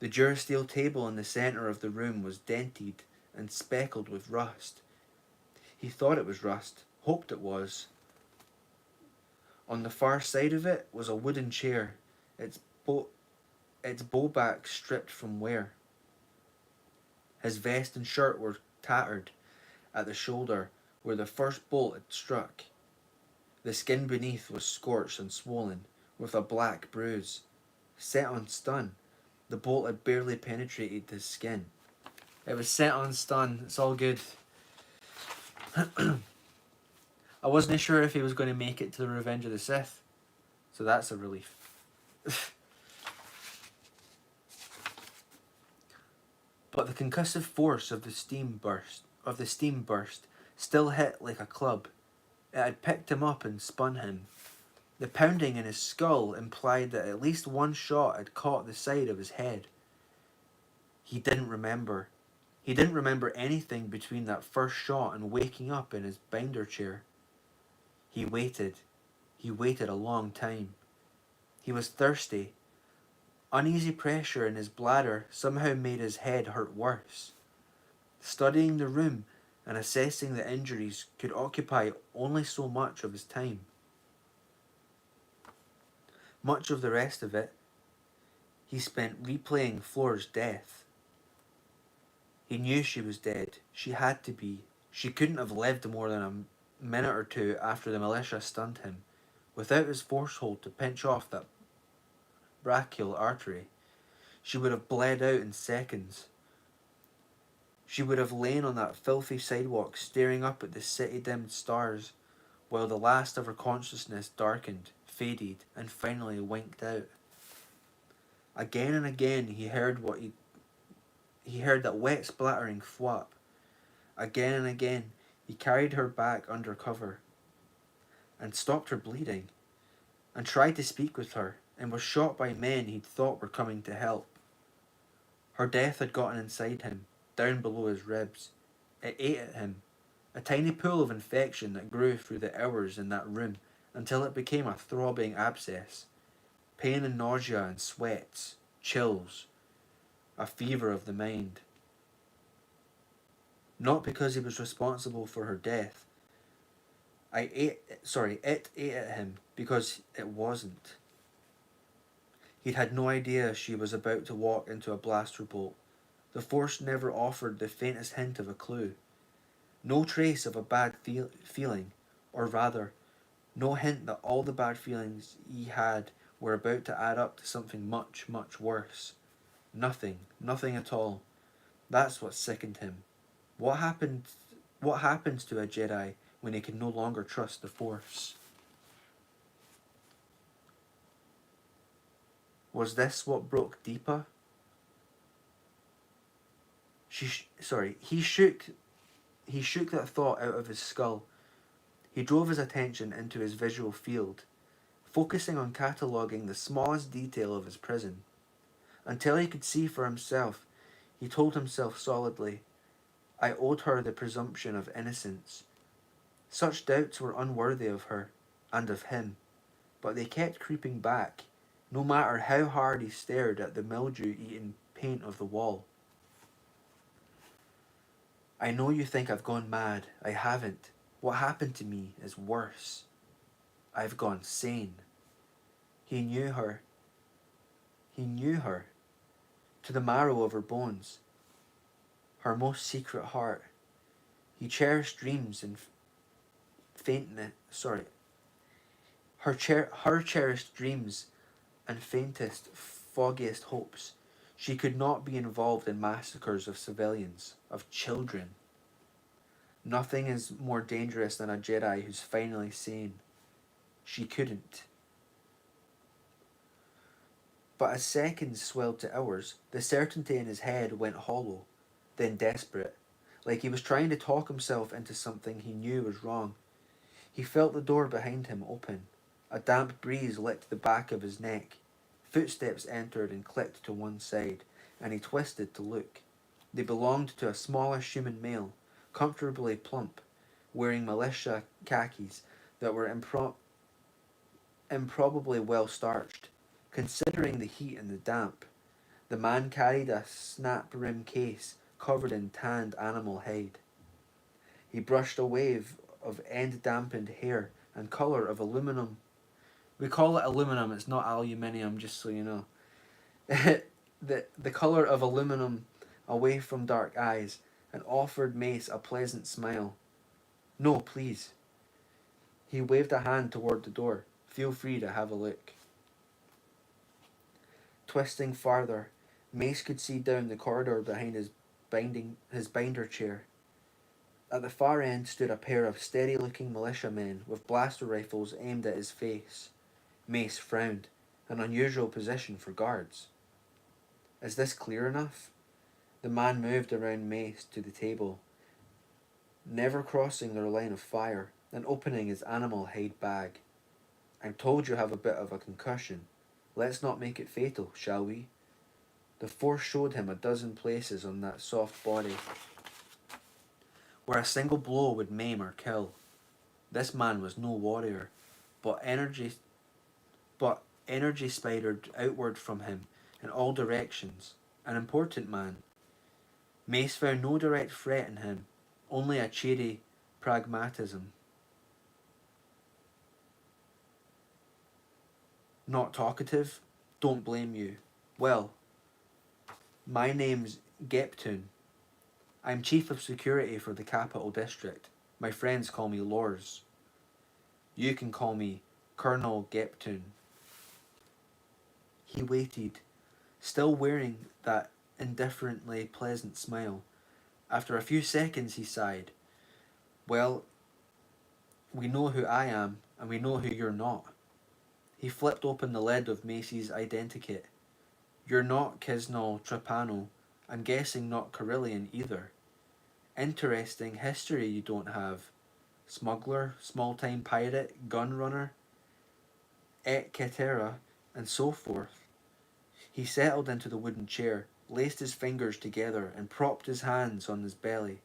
The Durasteel table in the centre of the room was dented and speckled with rust. He thought it was rust, hoped it was. On the far side of it was a wooden chair, its bow back stripped from wear. His vest and shirt were tattered at the shoulder where the first bolt had struck. The skin beneath was scorched and swollen, with a black bruise. Set on stun, the bolt had barely penetrated his skin. It was set on stun, it's all good. I wasn't sure if he was going to make it to the Revenge of the Sith, so that's a relief. But the concussive force of the steam burst still hit like a club. It had picked him up and spun him. The pounding in his skull implied that at least one shot had caught the side of his head. He didn't remember. He didn't remember anything between that first shot and waking up in his binder chair. He waited. He waited a long time. He was thirsty. Uneasy pressure in his bladder somehow made his head hurt worse. Studying the room and assessing the injuries could occupy only so much of his time. Much of the rest of it he spent replaying Flora's death. He knew she was dead. She had to be. She couldn't have lived more than a minute or two after the militia stunned him. Without his force hold to pinch off that brachial artery, she would have bled out in seconds. She would have lain on that filthy sidewalk staring up at the city-dimmed stars while the last of her consciousness darkened, faded, and finally winked out. Again and again he heard that wet splattering thwap. Again and again he carried her back under cover and stopped her bleeding and tried to speak with her and was shot by men he'd thought were coming to help. Her death had gotten inside him, down below his ribs. It ate at him, a tiny pool of infection that grew through the hours in that room until it became a throbbing abscess. Pain and nausea and sweats, chills, a fever of the mind. Not because he was responsible for her death. It ate at him because it wasn't. He'd had no idea she was about to walk into a blaster bolt. The Force never offered the faintest hint of a clue. No trace of a bad feeling, or rather, no hint that all the bad feelings he had were about to add up to something much, much worse. Nothing at all. That's what sickened him. What happens to a Jedi when he can no longer trust the Force? Was this what broke Deepa? He shook that thought out of his skull. He drove his attention into his visual field, focusing on cataloguing the smallest detail of his prison. Until he could see for himself, he told himself solidly, I owed her the presumption of innocence. Such doubts were unworthy of her, and of him, but they kept creeping back, no matter how hard he stared at the mildew-eaten paint of the wall. I know you think I've gone mad. I haven't. What happened to me is worse. I've gone sane. He knew her. He knew her. To the marrow of her bones. Her most secret heart. He cherished dreams and faintness. Sorry. Her cherished dreams and faintest, foggiest hopes. She could not be involved in massacres of civilians, of children. Nothing is more dangerous than a Jedi who's finally sane. She couldn't. But as seconds swelled to hours, the certainty in his head went hollow, then desperate, like he was trying to talk himself into something he knew was wrong. He felt the door behind him open. A damp breeze licked the back of his neck. Footsteps entered and clicked to one side, and he twisted to look. They belonged to a smallish human male, comfortably plump, wearing militia khakis that were improbably well starched. Considering the heat and the damp, the man carried a snap-rim case covered in tanned animal hide. He brushed a wave of end-dampened hair and colour of aluminum. We call it aluminum, it's not aluminium, just so you know. the colour of aluminum away from dark eyes, and offered Mace a pleasant smile. No, please. He waved a hand toward the door. Feel free to have a look. Twisting farther, Mace could see down the corridor behind his binder chair. At the far end stood a pair of steady-looking militiamen with blaster rifles aimed at his face. Mace frowned, an unusual position for guards. Is this clear enough? The man moved around Mace to the table, never crossing their line of fire, and opening his animal hide bag. I'm told you have a bit of a concussion. Let's not make it fatal, shall we? The Force showed him a dozen places on that soft body where a single blow would maim or kill. This man was no warrior, but energy spidered outward from him in all directions. An important man. Mace found no direct threat in him, only a cheery pragmatism. Not talkative? Don't blame you. Well, my name's Geptun. I'm chief of security for the capital district. My friends call me Lors. You can call me Colonel Geptun. He waited, still wearing that indifferently pleasant smile. After a few seconds he sighed. Well, we know who I am, and we know who you're not. He flipped open the lid of Macy's identikit. You're not Kisnal Trapano. I'm guessing not Carillion either. Interesting history you don't have. Smuggler, small-time pirate, gun runner, et cetera, and so forth. He settled into the wooden chair, laced his fingers together, and propped his hands on his belly.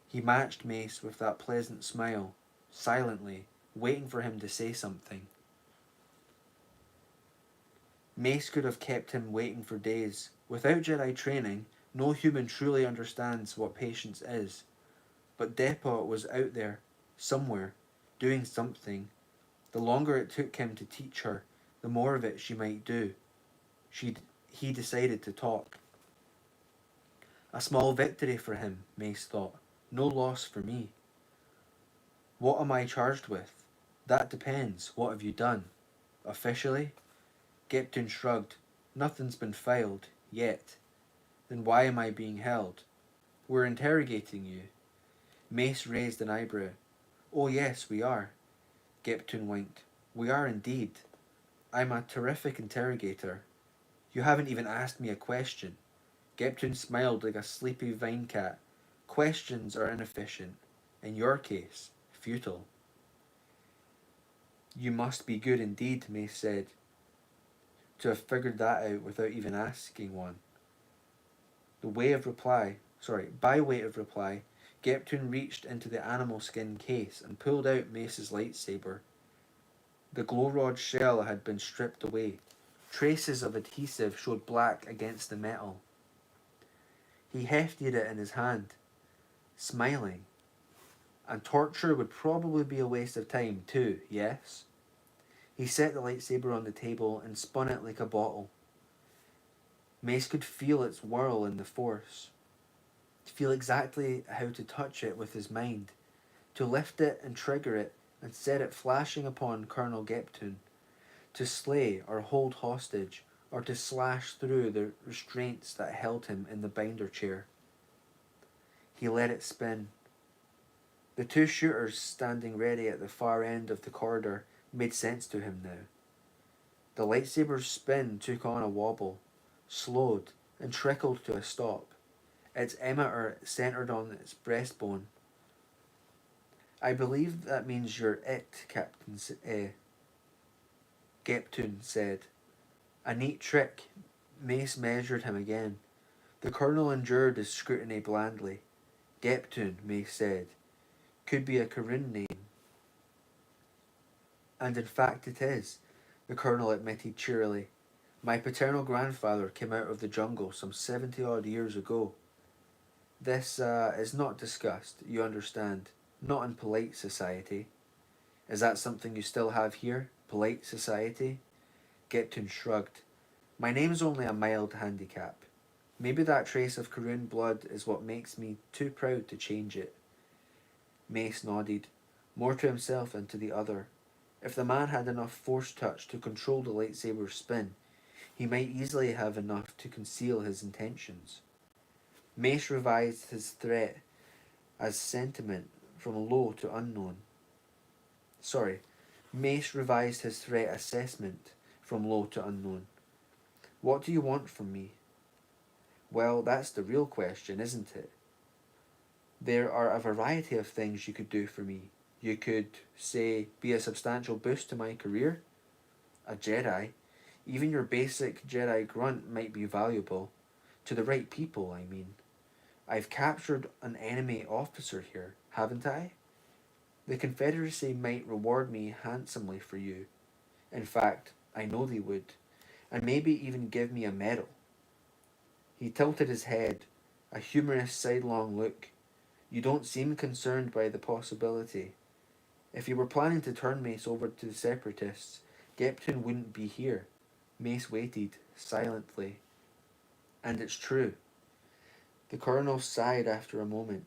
He matched Mace with that pleasant smile, silently, waiting for him to say something. Mace could have kept him waiting for days. Without Jedi training, no human truly understands what patience is. But Depot was out there, somewhere, doing something. The longer it took him to teach her, the more of it she might do. He decided to talk. A small victory for him, Mace thought. No loss for me. What am I charged with? That depends. What have you done? Officially? Geptun shrugged. Nothing's been filed, yet. Then why am I being held? We're interrogating you. Mace raised an eyebrow. Oh yes, we are. Geptun winked. We are indeed. I'm a terrific interrogator. You haven't even asked me a question. Geptun smiled like a sleepy vine cat. Questions are inefficient. In your case, futile. You must be good indeed, Mace said, to have figured that out without even asking one. By way of reply, Geptun reached into the animal skin case and pulled out Mace's lightsaber. The glow rod shell had been stripped away. Traces of adhesive showed black against the metal. He hefted it in his hand. smiling. And torture would probably be a waste of time too, yes? He set the lightsaber on the table and spun it like a bottle. Mace could feel its whirl in the force, feel exactly how to touch it with his mind, to lift it and trigger it and set it flashing upon Colonel Geptun, to slay or hold hostage, or to slash through the restraints that held him in the binder chair. He let it spin. The two shooters standing ready at the far end of the corridor made sense to him now. The lightsaber's spin took on a wobble, slowed, and trickled to a stop, its emitter centered on its breastbone. I believe that means you're it, Captain Geptun said. A neat trick. Mace measured him again. The colonel endured his scrutiny blandly. Geptun, Mace said, could be a Karun name. And in fact it is, the colonel admitted cheerily. My paternal grandfather came out of the jungle some 70-odd years ago. This is not discussed, you understand, not in polite society. Is that something you still have here? Polite society? Geptun shrugged. My name's only a mild handicap. Maybe that trace of Karun blood is what makes me too proud to change it. Mace nodded, more to himself than to the other. If the man had enough force touch to control the lightsaber's spin, he might easily have enough to conceal his intentions. Mace revised his threat as sentiment from low to unknown. Mace revised his threat assessment from low to unknown. What do you want from me? Well, that's the real question, isn't it? There are a variety of things you could do for me. You could, say, be a substantial boost to my career. A Jedi. Even your basic Jedi grunt might be valuable. To the right people, I mean. I've captured an enemy officer here, haven't I? The Confederacy might reward me handsomely for you. In fact, I know they would. And maybe even give me a medal. He tilted his head, a humorous sidelong look. You don't seem concerned by the possibility. If you were planning to turn Mace over to the Separatists, Geptun wouldn't be here. Mace waited, silently. And it's true. The colonel sighed after a moment.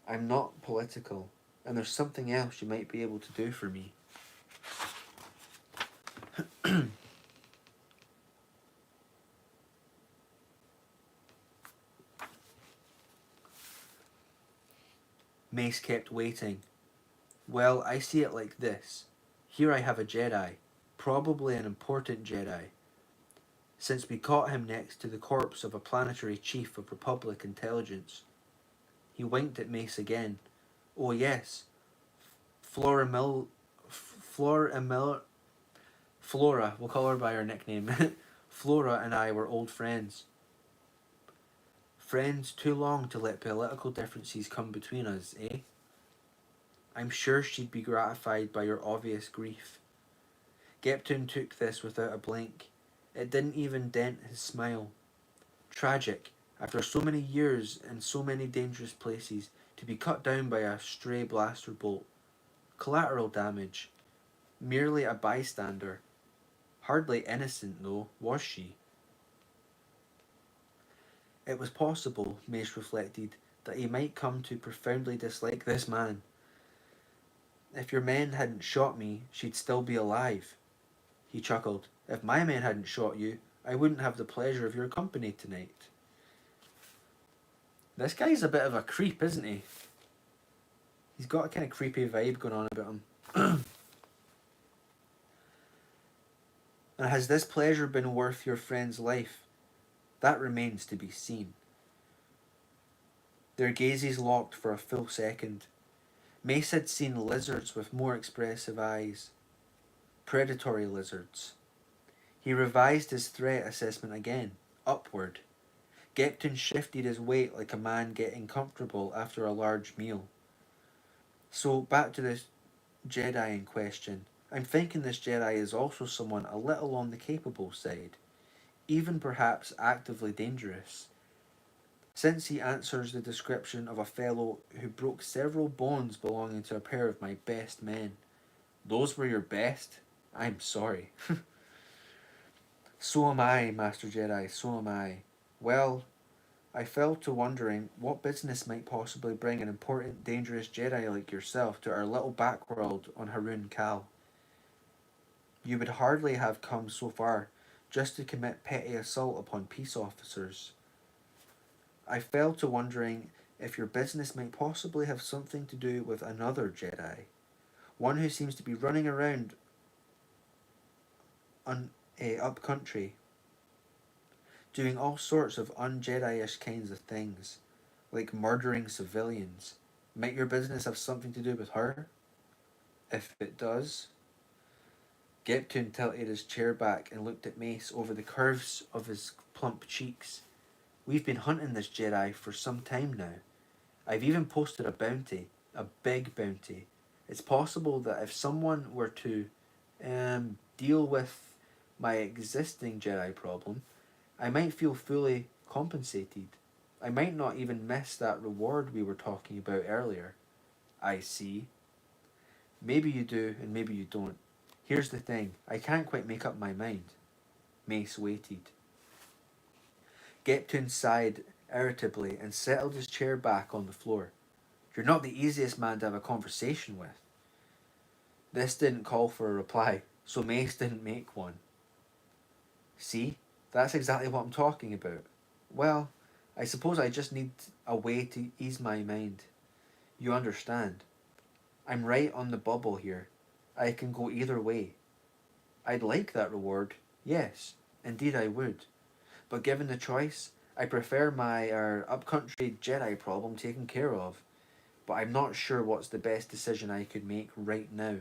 I'm not political, and there's something else you might be able to do for me. Mace kept waiting. Well, I see it like this. Here I have a Jedi, probably an important Jedi. Since we caught him next to the corpse of a planetary chief of Republic intelligence. He winked at Mace again. Oh yes, Flora, we'll call her by her nickname. Flora and I were old friends. Friends too long to let political differences come between us, eh? I'm sure she'd be gratified by your obvious grief. Geptun took this without a blink. It didn't even dent his smile. Tragic, after so many years in so many dangerous places, to be cut down by a stray blaster bolt. Collateral damage. Merely a bystander. Hardly innocent, though, was she? It was possible, Mace reflected, that he might come to profoundly dislike this man. If your men hadn't shot me, she'd still be alive. He chuckled. If my men hadn't shot you, I wouldn't have the pleasure of your company tonight. This guy's a bit of a creep, isn't he? He's got a kind of creepy vibe going on about him. And has this pleasure been worth your friend's life? That remains to be seen. Their gazes locked for a full second. Mace had seen lizards with more expressive eyes. Predatory lizards. He revised his threat assessment again, upward. Geptun shifted his weight like a man getting comfortable after a large meal. So, back to this Jedi in question. I'm thinking this Jedi is also someone a little on the capable side. Even perhaps actively dangerous. since he answers the description of a fellow who broke several bones belonging to a pair of my best men. Those were your best? I'm sorry. So am I, Master Jedi, so am I. Well, I fell to wondering what business might possibly bring an important, dangerous Jedi like yourself to our little backworld on Harun Kal. You would hardly have come so far just to commit petty assault upon peace officers. I fell to wondering if your business might possibly have something to do with another Jedi, one who seems to be running around up country, doing all sorts of un-Jedi-ish kinds of things, like murdering civilians. Might your business have something to do with her? If it does... Geptun tilted his chair back and looked at Mace over the curves of his plump cheeks. We've been hunting this Jedi for some time now. I've even posted a bounty, a big bounty. It's possible that if someone were to deal with my existing Jedi problem, I might feel fully compensated. I might not even miss that reward we were talking about earlier. I see. Maybe you do and maybe you don't. Here's the thing, I can't quite make up my mind. Mace waited. Geptun sighed irritably and settled his chair back on the floor. You're not the easiest man to have a conversation with. This didn't call for a reply, so Mace didn't make one. See, that's exactly what I'm talking about. Well, I suppose I just need a way to ease my mind. You understand. I'm right on the bubble here. I can go either way. I'd like that reward, yes, indeed I would. But given the choice, I prefer my upcountry Jedi problem taken care of. But I'm not sure what's the best decision I could make right now.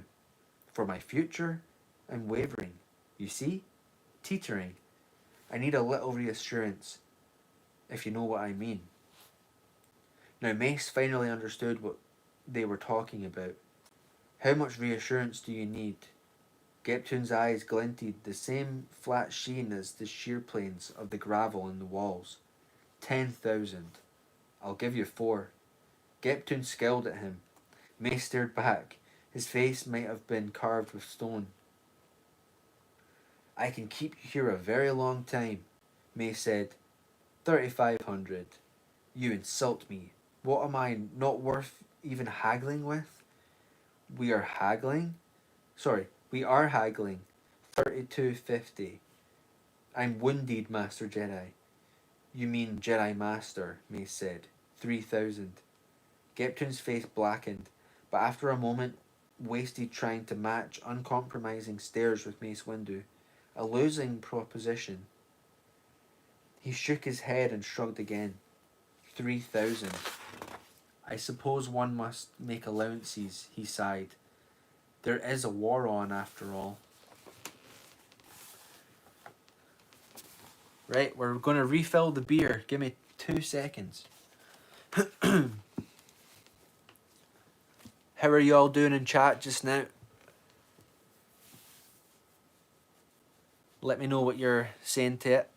For my future, I'm wavering. You see? Teetering. I need a little reassurance, if you know what I mean. Now Mace finally understood what they were talking about. How much reassurance do you need? Geptun's eyes glinted the same flat sheen as the sheer planes of the gravel in the walls. 10,000. I'll give you 4. Geptun scowled at him. Mace stared back. His face might have been carved with stone. I can keep you here a very long time, Mace said. 3,500. You insult me. What am I not worth even haggling with? We are haggling? Sorry, we are haggling. 3250. I'm wounded, Master Jedi. You mean Jedi Master, Mace said. 3,000. Geptun's face blackened, but after a moment wasted trying to match uncompromising stares with Mace Windu, a losing proposition. He shook his head and shrugged again. 3,000. I suppose one must make allowances, he sighed. There is a war on after all. Right, we're going to refill the beer. Give me 2 seconds. How are you all doing in chat just now? Let me know what you're saying to it.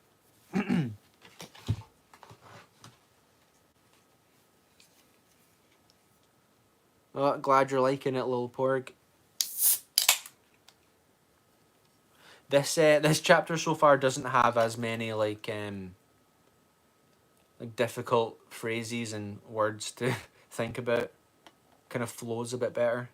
Oh, glad you're liking it, Lil Porg. This chapter so far doesn't have as many like difficult phrases and words to think about. Kind of flows a bit better.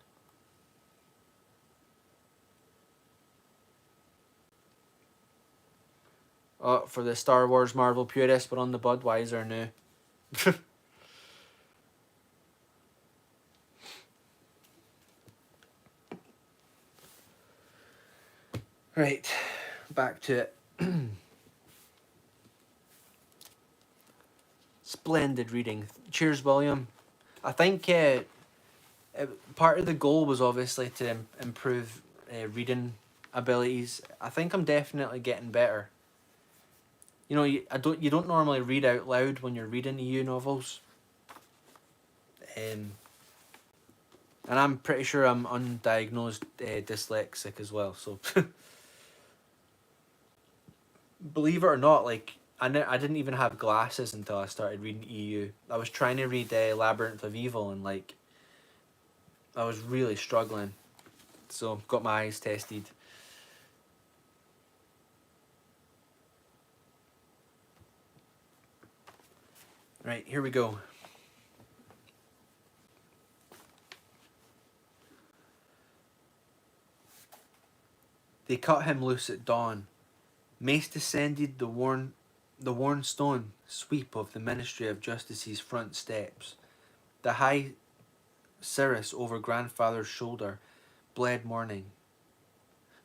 Oh, for the Star Wars Marvel purists, we're on the Budweiser now. Right, back to it. Splendid reading. Cheers, William. I think part of the goal was obviously to improve reading abilities. I think I'm definitely getting better. You know, you don't normally read out loud when you're reading EU novels. And I'm pretty sure I'm undiagnosed dyslexic as well. So believe it or not, like I didn't even have glasses until I started reading EU. I was trying to read Labyrinth of Evil, and like I was really struggling. So got my eyes tested. Right, here we go. They cut him loose at dawn. Mace descended the worn stone sweep of the Ministry of Justice's front steps. The high cirrus over grandfather's shoulder bled morning.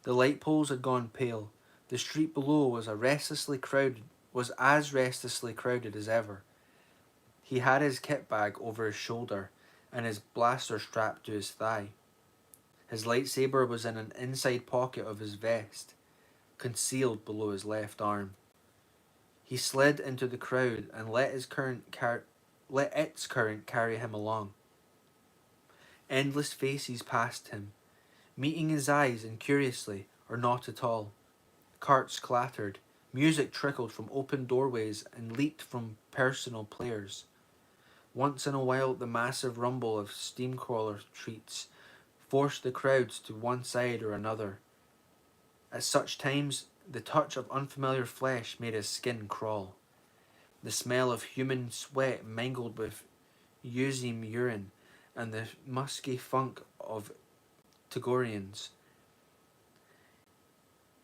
The light poles had gone pale. The street below was as restlessly crowded as ever. He had his kit bag over his shoulder and his blaster strapped to his thigh. His lightsaber was in an inside pocket of his vest, concealed below his left arm. He slid into the crowd and let its current carry him along. Endless faces passed him, meeting his eyes incuriously or not at all. Carts clattered, music trickled from open doorways and leaped from personal players. Once in a while, the massive rumble of steamcrawler treats forced the crowds to one side or another. At such times, the touch of unfamiliar flesh made his skin crawl. The smell of human sweat mingled with Uzim urine and the musky funk of Togorians.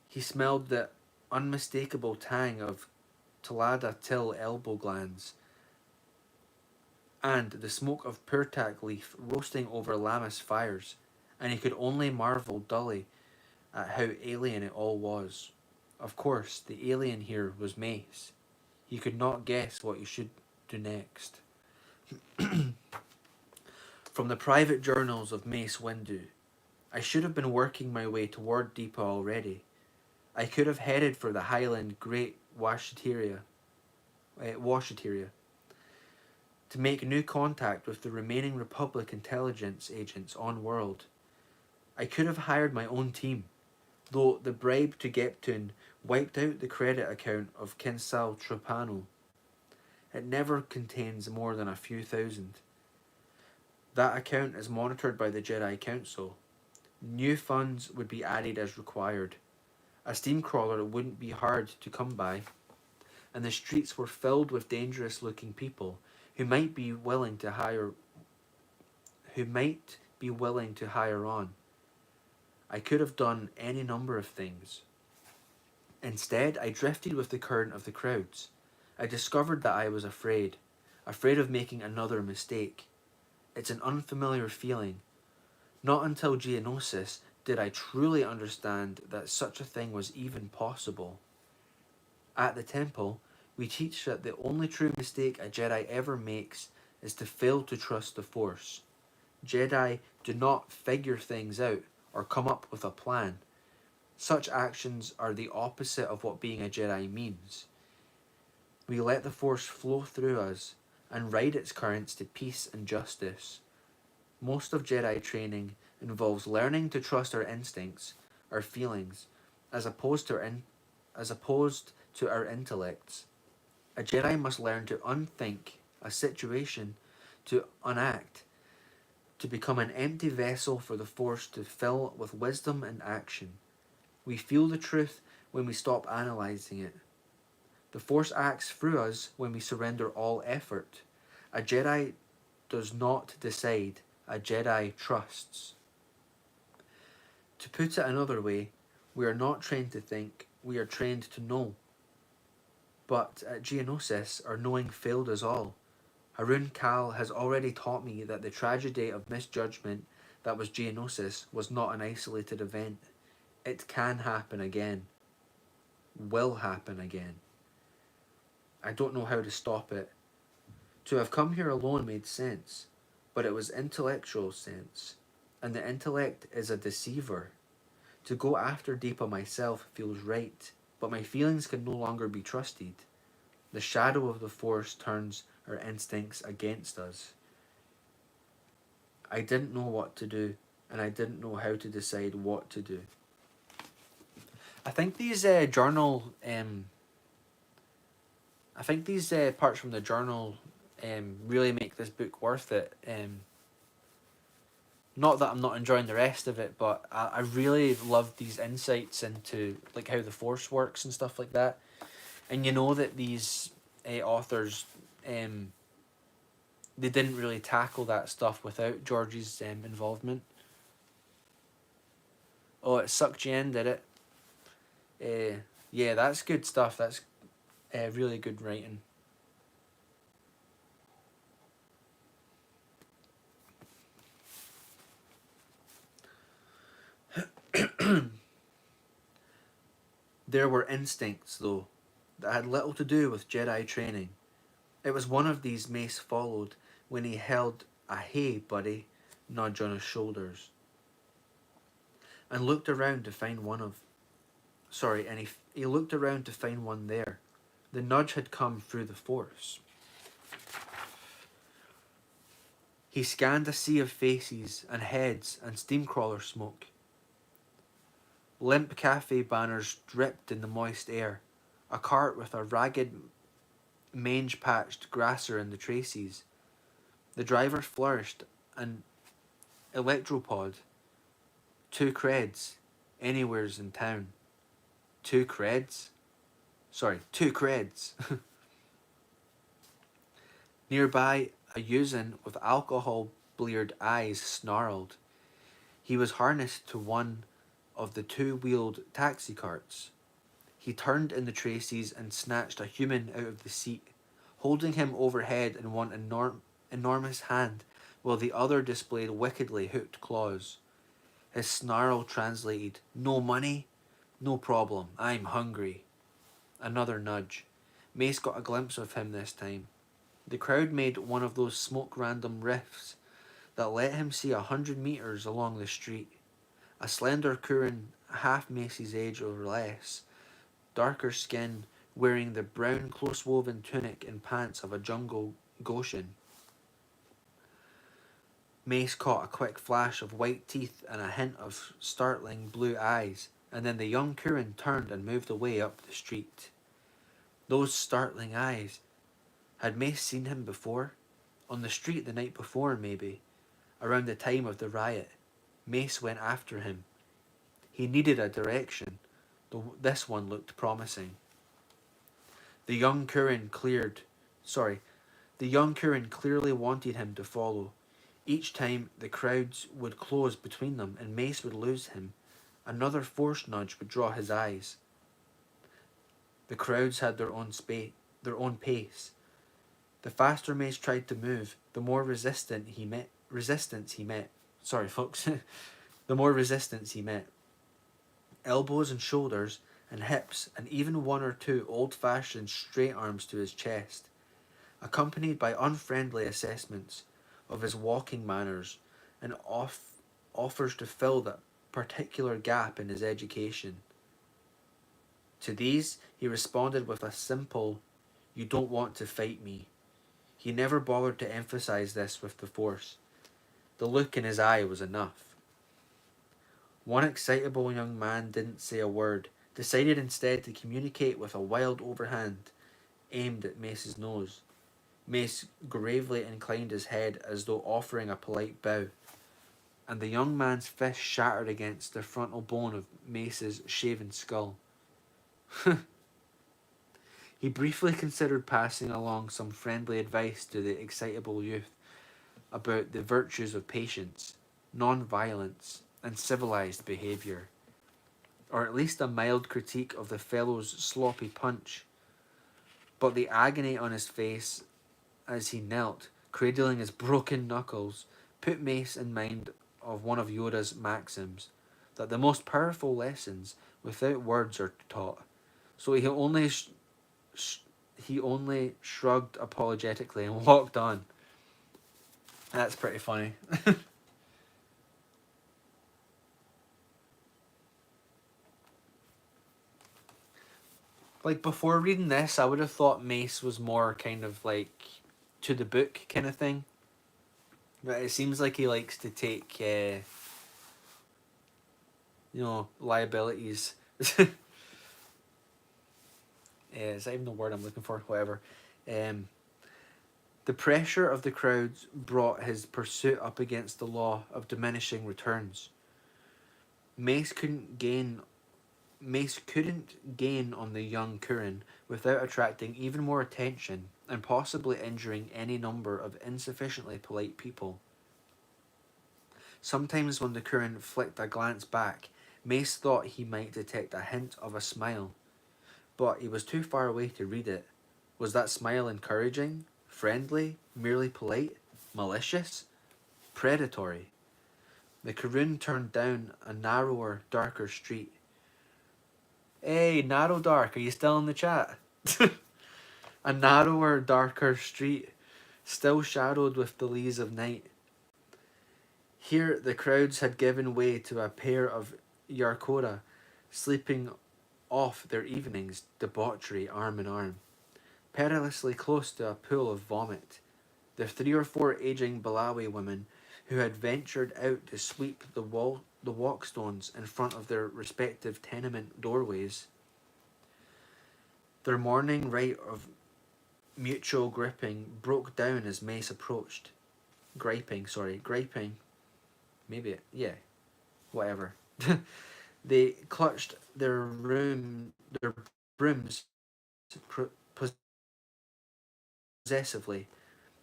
He smelled the unmistakable tang of Tolada Till elbow glands and the smoke of purtak leaf roasting over Lammas fires, and he could only marvel dully at how alien it all was. Of course, the alien here was Mace. He could not guess what he should do next. From the private journals of Mace Windu, I should have been working my way toward Deepa already. I could have headed for the Highland Great Washateria to make new contact with the remaining Republic intelligence agents on world. I could have hired my own team, though the bribe to Geptun wiped out the credit account of Kinsal Trapano. It never contains more than a few thousand. That account is monitored by the Jedi Council. New funds would be added as required. A steamcrawler wouldn't be hard to come by, and the streets were filled with dangerous-looking people who might be willing to hire on. I could have done any number of things. Instead, I drifted with the current of the crowds. I discovered that I was afraid of making another mistake. It's an unfamiliar feeling. Not until Geonosis did I truly understand that such a thing was even possible. At the temple, we teach that the only true mistake a Jedi ever makes is to fail to trust the Force. Jedi do not figure things out or come up with a plan. Such actions are the opposite of what being a Jedi means. We let the Force flow through us and ride its currents to peace and justice. Most of Jedi training involves learning to trust our instincts, our feelings, as opposed to our intellects. A Jedi must learn to unthink a situation, to unact, to become an empty vessel for the Force to fill with wisdom and action. We feel the truth when we stop analysing it. The Force acts through us when we surrender all effort. A Jedi does not decide, a Jedi trusts. To put it another way, we are not trained to think, we are trained to know. But at Geonosis, our knowing failed us all. Harun Kal has already taught me that the tragedy of misjudgment that was Geonosis was not an isolated event. It can happen again. Will happen again. I don't know how to stop it. To have come here alone made sense, but it was intellectual sense, and the intellect is a deceiver. To go after Deepa myself feels right, but my feelings can no longer be trusted. The shadow of the Force turns our instincts against us. I didn't know what to do, and I didn't know how to decide what to do. I think these journal I think these parts from the journal really make this book worth it. Not that I'm not enjoying the rest of it, but I really love these insights into like how the Force works and stuff like that. And you know that these authors, they didn't really tackle that stuff without George's involvement. Oh, it sucked you in, did it? Yeah, that's good stuff. That's really good writing. There were instincts, though, that had little to do with Jedi training. It was one of these Mace followed when he held a "hey, buddy" nudge on his shoulders, and looked around to find one of. Sorry, and he looked around to find one there. The nudge had come through the Force. He scanned a sea of faces and heads and steamcrawler smoke. Limp cafe banners dripped in the moist air. A cart with a ragged, mange-patched grasser in the traces. The driver flourished an electropod. 2 creds. Anywheres in town. 2 creds? Sorry, 2 creds. Nearby, a Yuuzhan with alcohol-bleared eyes snarled. He was harnessed to one of the 2-wheeled taxi carts. He turned in the traces and snatched a human out of the seat, holding him overhead in one enormous hand, while the other displayed wickedly hooked claws. His snarl translated, "No money? No problem, I'm hungry." Another nudge. Mace got a glimpse of him this time. The crowd made one of those smoke-random rifts that let him see 100 meters along the street. A slender Koorin, half Mace's age or less, darker skin, wearing the brown close-woven tunic and pants of a jungle Goshen. Mace caught a quick flash of white teeth and a hint of startling blue eyes, and then the young Koorin turned and moved away up the street. Those startling eyes. Had Mace seen him before? On the street the night before, maybe. Around the time of the riot. Mace went after him. He needed a direction, though this one looked promising. The young Koorin clearly wanted him to follow. Each time the crowds would close between them and Mace would lose him, another Force nudge would draw his eyes. The crowds had their own pace. The faster Mace tried to move, the more resistance he met. Sorry, folks. The more resistance he met. Elbows and shoulders and hips and even 1 or 2 old-fashioned straight arms to his chest, accompanied by unfriendly assessments of his walking manners and offers to fill that particular gap in his education. To these, he responded with a simple, "You don't want to fight me." He never bothered to emphasize this with the Force. The look in his eye was enough. One excitable young man didn't say a word, decided instead to communicate with a wild overhand aimed at Mace's nose. Mace gravely inclined his head as though offering a polite bow, and the young man's fist shattered against the frontal bone of Mace's shaven skull. He briefly considered passing along some friendly advice to the excitable youth about the virtues of patience, non-violence, and civilized behaviour, or at least a mild critique of the fellow's sloppy punch. But the agony on his face as he knelt, cradling his broken knuckles, put Mace in mind of one of Yoda's maxims, that the most powerful lessons without words are taught. So he only shrugged apologetically and walked on. That's pretty funny. Like, before reading this, I would have thought Mace was more kind of like to the book kind of thing. But it seems like he likes to take, liabilities. Is that even the word I'm looking for? Whatever. Um, the pressure of the crowds brought his pursuit up against the law of diminishing returns. Mace couldn't gain Mace couldn't gain on the young Curran without attracting even more attention and possibly injuring any number of insufficiently polite people. Sometimes when the Curran flicked a glance back, Mace thought he might detect a hint of a smile, but he was too far away to read it. Was that smile encouraging, friendly, merely polite, malicious, predatory? The Curran turned down a narrower, darker street. Hey, Narrow Dark, are you still in the chat? A narrower, darker street, still shadowed with the lees of night. Here the crowds had given way to a pair of Yarkora, sleeping off their evening's debauchery arm in arm, perilously close to a pool of vomit. The 3 or 4 aging Balawi women who had ventured out to sweep the walkstones in front of their respective tenement doorways. Their morning rite of mutual gripping broke down as Mace approached. Griping. Maybe, yeah, whatever. They clutched their brooms possessively,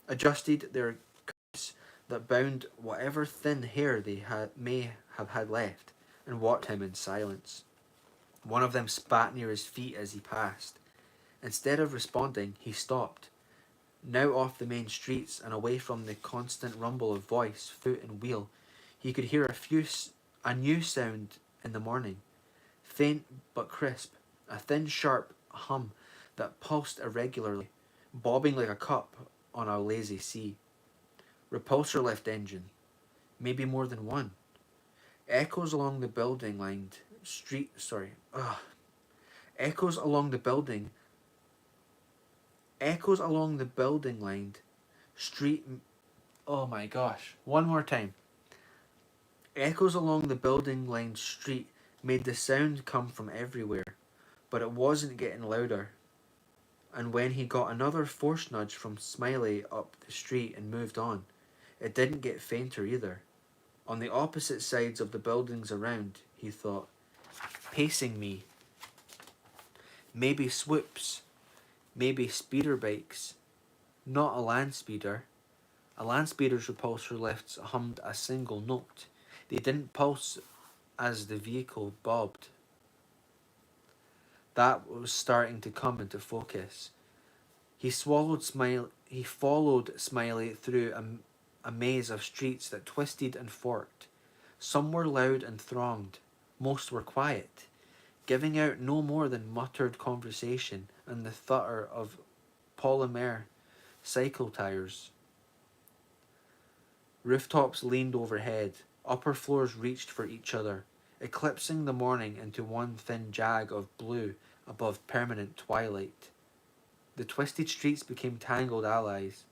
adjusted their coats that bound whatever thin hair they may have had left, and watched him in silence. One of them spat near his feet as he passed. Instead of responding, he stopped. Now off the main streets and away from the constant rumble of voice, foot, and wheel, he could hear a new sound in the morning, faint but crisp, a thin, sharp hum that pulsed irregularly, bobbing like a cup on a lazy sea. Repulsor lift engine, maybe more than one. Echoes along the building lined street. Echoes along the building. Echoes along the building lined street. Oh my gosh! One more time. Echoes along the building lined street made the sound come from everywhere, but it wasn't getting louder. And when he got another force nudge from Smiley up the street and moved on, it didn't get fainter either. On the opposite sides of the buildings around, he thought, pacing me. Maybe swoops, maybe speeder bikes, not a land speeder. A land speeder's repulsor lifts hummed a single note. They didn't pulse as the vehicle bobbed. That was starting to come into focus. He followed Smiley through a maze of streets that twisted and forked. Some were loud and thronged, most were quiet, giving out no more than muttered conversation and the thutter of polymer cycle tires. Rooftops leaned overhead, upper floors reached for each other, eclipsing the morning into one thin jag of blue above permanent twilight. The twisted streets became tangled allies.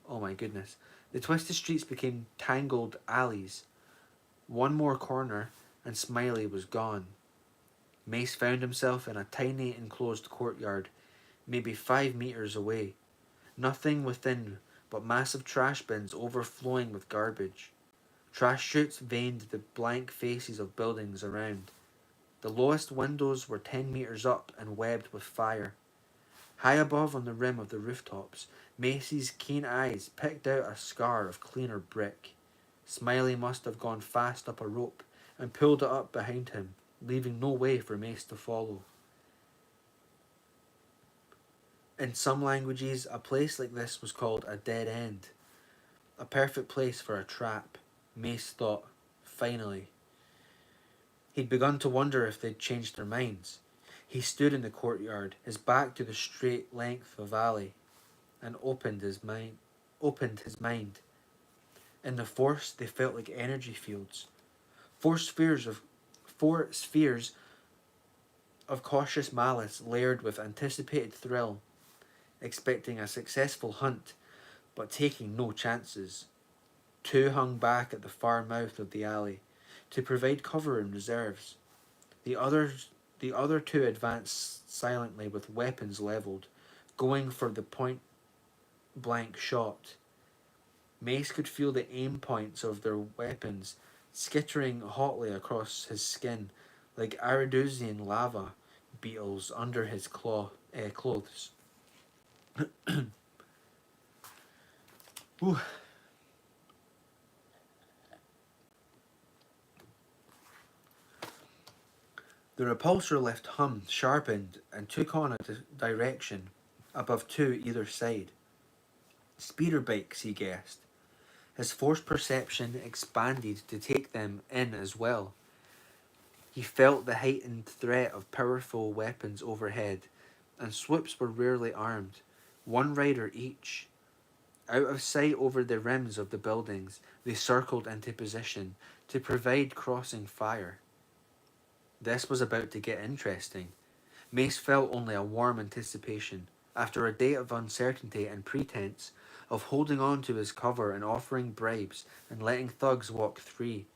Oh my goodness. The twisted streets became tangled alleys. One more corner, and Smiley was gone. Mace found himself in a tiny enclosed courtyard, maybe 5 meters away. Nothing within but massive trash bins overflowing with garbage. Trash chutes veined the blank faces of buildings around. The lowest windows were 10 meters up and webbed with fire. High above on the rim of the rooftops, Macy's keen eyes picked out a scar of cleaner brick. Smiley must have gone fast up a rope and pulled it up behind him, leaving no way for Mace to follow. In some languages, a place like this was called a dead end. A perfect place for a trap, Mace thought, finally. He'd begun to wonder if they'd changed their minds. He stood in the courtyard, his back to the straight length of alley, and opened his mind. In the force, they felt like energy fields. Four spheres of cautious malice layered with anticipated thrill, expecting a successful hunt, but taking no chances. 2 hung back at the far mouth of the alley, to provide cover and reserves. The The other two advanced silently with weapons leveled, going for the point-blank shot. Mace could feel the aim points of their weapons skittering hotly across his skin like Aridusian lava beetles under his clothes. Ooh. The repulsor lift hummed, sharpened, and took on a direction above two either side. Speeder bikes, he guessed. His force perception expanded to take them in as well. He felt the heightened threat of powerful weapons overhead, and swoops were rarely armed, one rider each. Out of sight over the rims of the buildings, they circled into position to provide crossing fire. This was about to get interesting. Mace felt only a warm anticipation, after a day of uncertainty and pretense, of holding on to his cover and offering bribes and letting thugs walk free.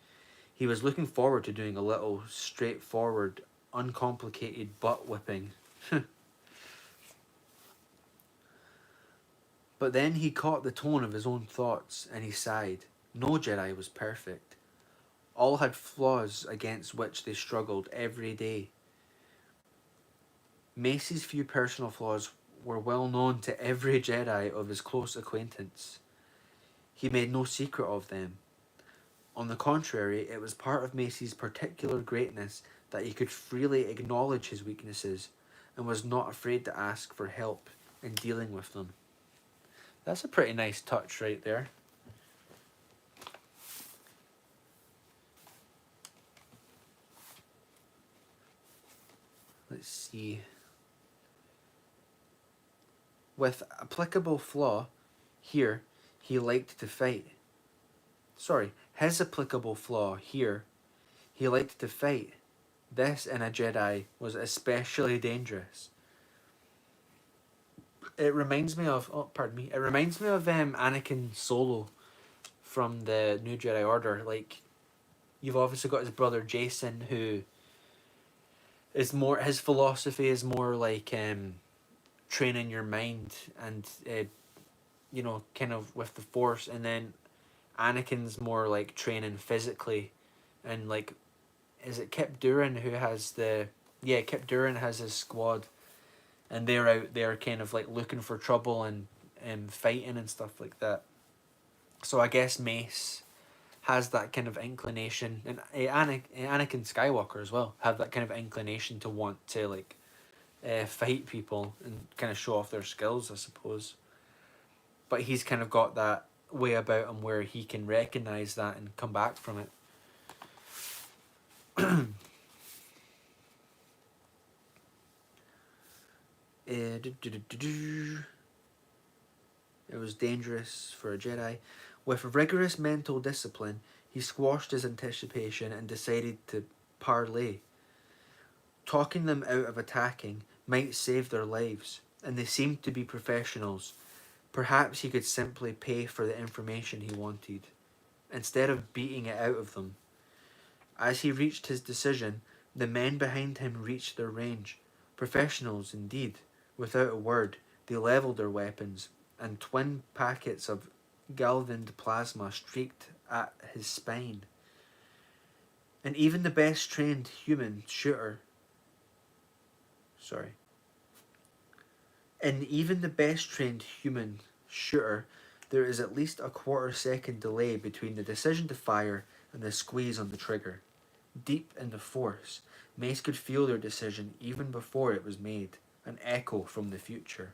He was looking forward to doing a little straightforward, uncomplicated butt whipping. But then he caught the tone of his own thoughts, and he sighed. No Jedi was perfect. All had flaws against which they struggled every day. Mace's few personal flaws were well known to every Jedi of his close acquaintance. He made no secret of them. On the contrary, it was part of Mace's particular greatness that he could freely acknowledge his weaknesses and was not afraid to ask for help in dealing with them. That's a pretty nice touch right there. Let's see. With applicable flaw, here, he liked to fight. His applicable flaw here, he liked to fight. This in a Jedi was especially dangerous. It reminds me of Anakin Solo from the New Jedi Order. Like, you've obviously got his brother Jason, who is more, his philosophy is more like training your mind and kind of with the Force, and then Anakin's more like training physically, and like, is it Kip Duran who has Kip Duran has his squad, and they're out there kind of like looking for trouble and fighting and stuff like that. So I guess Mace has that kind of inclination, and Anakin Skywalker as well have that kind of inclination to want to like fight people and kind of show off their skills, I suppose. But he's kind of got that way about him where he can recognize that and come back from it. It was dangerous for a Jedi. With rigorous mental discipline, he squashed his anticipation and decided to parley. Talking them out of attacking might save their lives, and they seemed to be professionals. Perhaps he could simply pay for the information he wanted, instead of beating it out of them. As he reached his decision, the men behind him reached their range. Professionals indeed. Without a word, they levelled their weapons, and twin packets of galvaned plasma streaked at his spine. And even the best trained human shooter there is at least a quarter-second delay between the decision to fire and the squeeze on the trigger. Deep in the Force, Mace could feel their decision even before it was made, an echo from the future.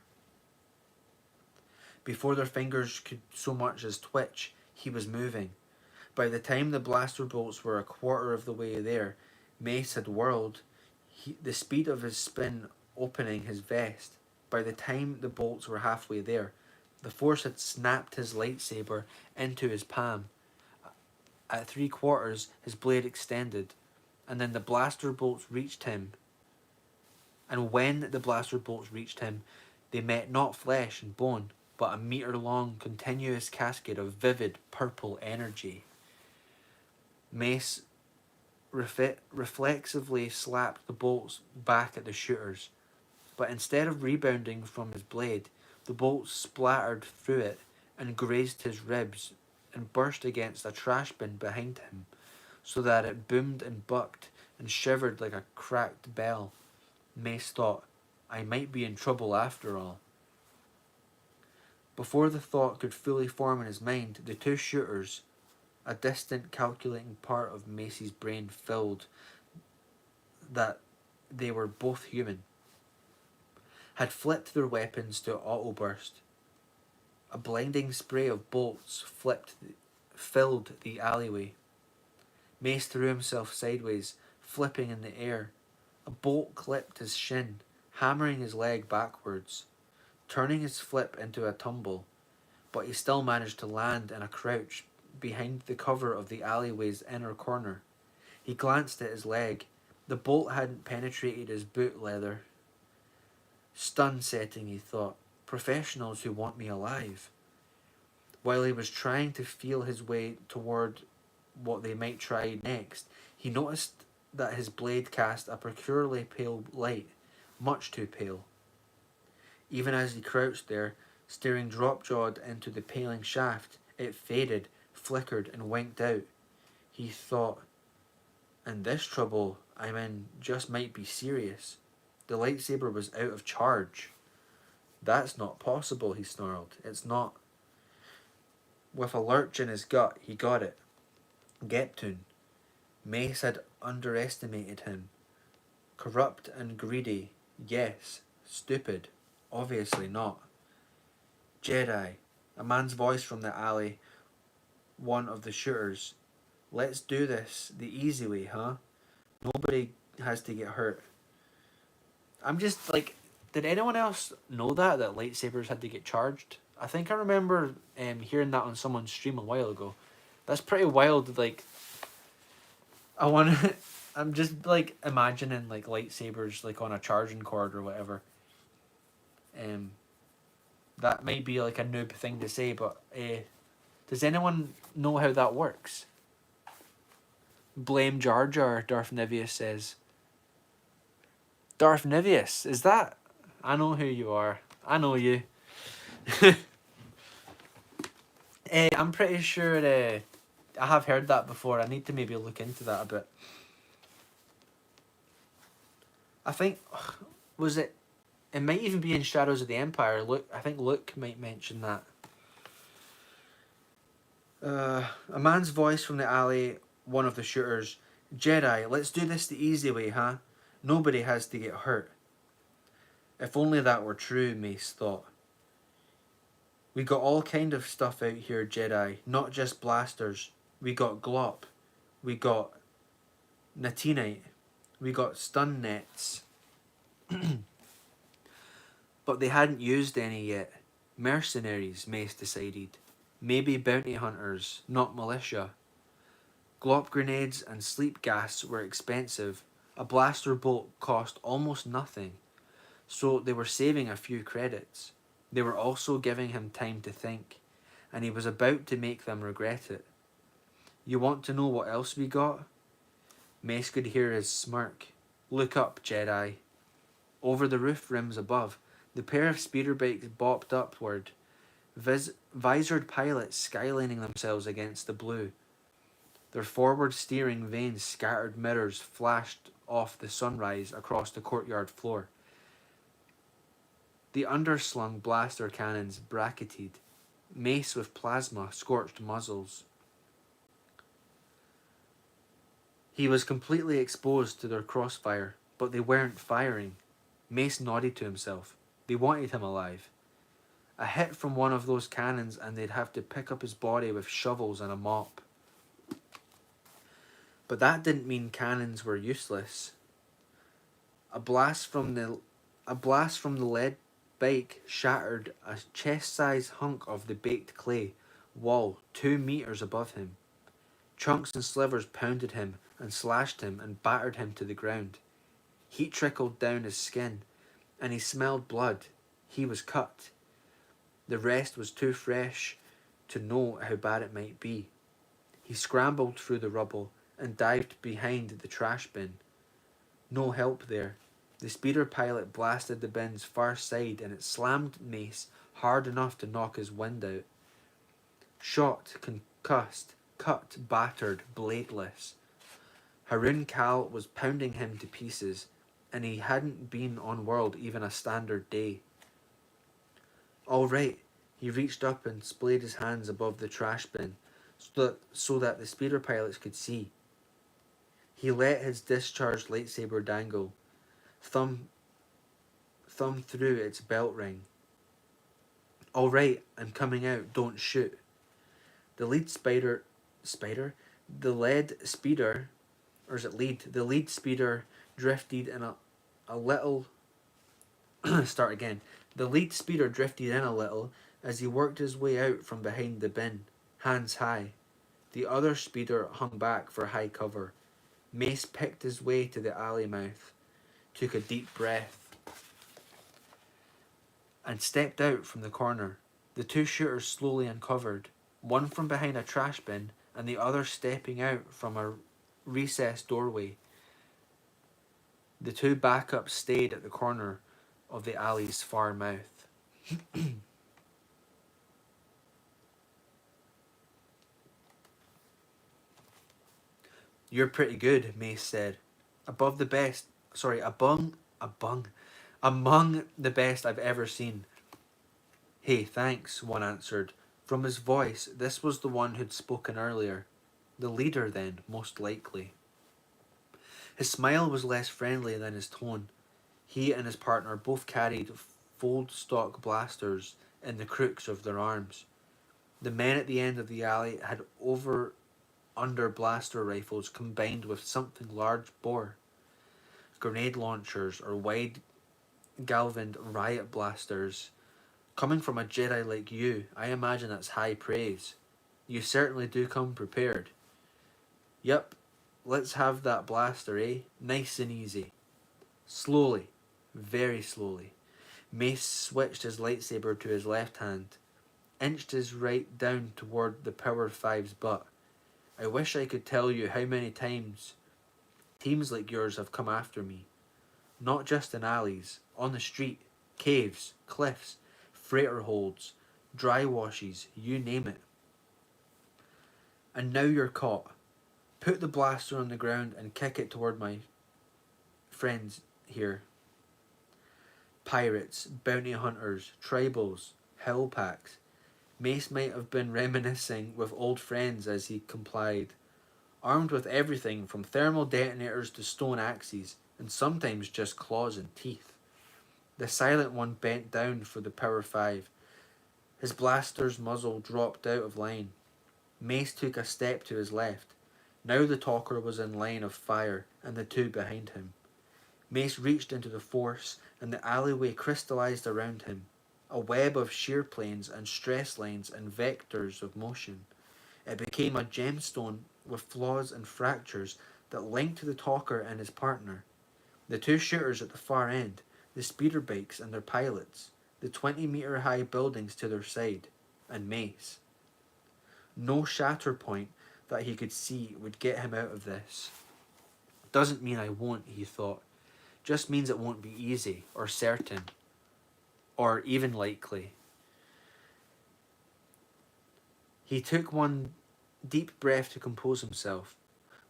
Before their fingers could so much as twitch, he was moving. By the time the blaster bolts were a quarter of the way there, Mace had whirled, the speed of his spin opening his vest. By the time the bolts were halfway there, the Force had snapped his lightsaber into his palm. At 3/4, his blade extended, and then the blaster bolts reached him. And when the blaster bolts reached him, they met not flesh and bone, but a meter-long continuous cascade of vivid purple energy. Mace reflexively slapped the bolts back at the shooters, but instead of rebounding from his blade, the bolts splattered through it and grazed his ribs and burst against a trash bin behind him, so that it boomed and bucked and shivered like a cracked bell. Mace thought, I might be in trouble after all. Before the thought could fully form in his mind, the two shooters, a distant calculating part of Mace's brain filled that they were both human, had flipped their weapons to auto burst. A blinding spray of bolts filled the alleyway. Mace threw himself sideways, flipping in the air. A bolt clipped his shin, hammering his leg backwards, turning his flip into a tumble, but he still managed to land in a crouch behind the cover of the alleyway's inner corner. He glanced at his leg. The bolt hadn't penetrated his boot leather. Stun setting, he thought. Professionals who want me alive. While he was trying to feel his way toward what they might try next, he noticed that his blade cast a peculiarly pale light, much too pale. Even as he crouched there, staring drop-jawed into the paling shaft, it faded, flickered, and winked out. He thought, and this trouble I'm in just might be serious. The lightsaber was out of charge. That's not possible, he snarled. It's not. With a lurch in his gut, he got it. Geptune. Mace had underestimated him. Corrupt and greedy, yes. Stupid, obviously not. Jedi. A man's voice from the alley. One of the shooters. Let's do this the easy way, huh? Nobody has to get hurt. I'm just like, did anyone else know that lightsabers had to get charged? I think I remember hearing that on someone's stream a while ago. That's pretty wild. Like, I'm just like imagining like lightsabers like on a charging cord or whatever. That might be like a noob thing to say, but does anyone know how that works? Blame Jar Jar, Darth Nivius says. Darth Nivius, is that? I know who you are. I know you. I'm pretty sure I have heard that before. I need to maybe look into that a bit. I think, was it? It might even be in Shadows of the Empire. I think Luke might mention that. A man's voice from the alley, one of the shooters. Jedi, let's do this the easy way, huh? Nobody has to get hurt. If only that were true, Mace thought. We got all kind of stuff out here, Jedi, not just blasters. We got glop. We got natinite. We got stun nets. But they hadn't used any yet. Mercenaries, Mace decided. Maybe bounty hunters, not militia. Glop grenades and sleep gas were expensive. A blaster bolt cost almost nothing, so they were saving a few credits. They were also giving him time to think, and he was about to make them regret it. You want to know what else we got? Mace could hear his smirk. Look up, Jedi. Over the roof rims above, the pair of speeder bikes bopped upward, visored pilots skylining themselves against the blue. Their forward steering vanes scattered mirrors flashed off the sunrise across the courtyard floor. The underslung blaster cannons bracketed, Mace with plasma scorched muzzles. He was completely exposed to their crossfire, but they weren't firing. Mace nodded to himself. They wanted him alive. A hit from one of those cannons and they'd have to pick up his body with shovels and a mop. But that didn't mean cannons were useless. A blast from the lead bike shattered a chest-sized hunk of the baked clay wall 2 meters above him. Chunks and slivers pounded him and slashed him and battered him to the ground. Heat trickled down his skin, and he smelled blood. He was cut. The rest was too fresh to know how bad it might be. He scrambled through the rubble, and dived behind the trash bin. No help there. The speeder pilot blasted the bin's far side and it slammed Mace hard enough to knock his wind out. Shot, concussed, cut, battered, bladeless. Haroon Kal was pounding him to pieces, and he hadn't been on world even a standard day. All right, he reached up and splayed his hands above the trash bin so that the speeder pilots could see. He let his discharged lightsaber dangle, thumb through its belt ring. All right, I'm coming out, don't shoot. The lead the lead speeder, or is it lead? The lead speeder drifted in a little. Start again. The lead speeder drifted in a little as he worked his way out from behind the bin, hands high. The other speeder hung back for high cover. Mace picked his way to the alley mouth, took a deep breath, and stepped out from the corner. The two shooters slowly uncovered, one from behind a trash bin and the other stepping out from a recessed doorway. The two backups stayed at the corner of the alley's far mouth. You're pretty good, Mace said. Above the best. Sorry, among the best I've ever seen. Hey, thanks, one answered. From his voice, this was the one who'd spoken earlier. The leader, then, most likely. His smile was less friendly than his tone. He and his partner both carried fold-stock blasters in the crooks of their arms. The men at the end of the alley had over-under blaster rifles combined with something large bore. Grenade launchers or wide galvaned riot blasters. Coming from a Jedi like you, I imagine that's high praise. You certainly do come prepared. Yup, let's have that blaster, eh? Nice and easy. Slowly, very slowly. Mace switched his lightsaber to his left hand, inched his right down toward the Power 5's butt. I wish I could tell you how many times teams like yours have come after me. Not just in alleys, on the street, caves, cliffs, freighter holds, dry washes, you name it. And now you're caught. Put the blaster on the ground and kick it toward my friends here. Pirates, bounty hunters, tribals, hill packs. Mace might have been reminiscing with old friends as he complied, armed with everything from thermal detonators to stone axes, and sometimes just claws and teeth. The silent one bent down for the Power 5. His blaster's muzzle dropped out of line. Mace took a step to his left. Now the talker was in line of fire, and the two behind him. Mace reached into the Force, and the alleyway crystallized around him, a web of shear planes and stress lines and vectors of motion. It became a gemstone with flaws and fractures that linked the talker and his partner. The two shooters at the far end, the speeder bikes and their pilots, the 20-meter high buildings to their side, and Mace. No Shatterpoint that he could see would get him out of this. Doesn't mean I won't, he thought. Just means it won't be easy, or certain, or even likely. He took one deep breath to compose himself.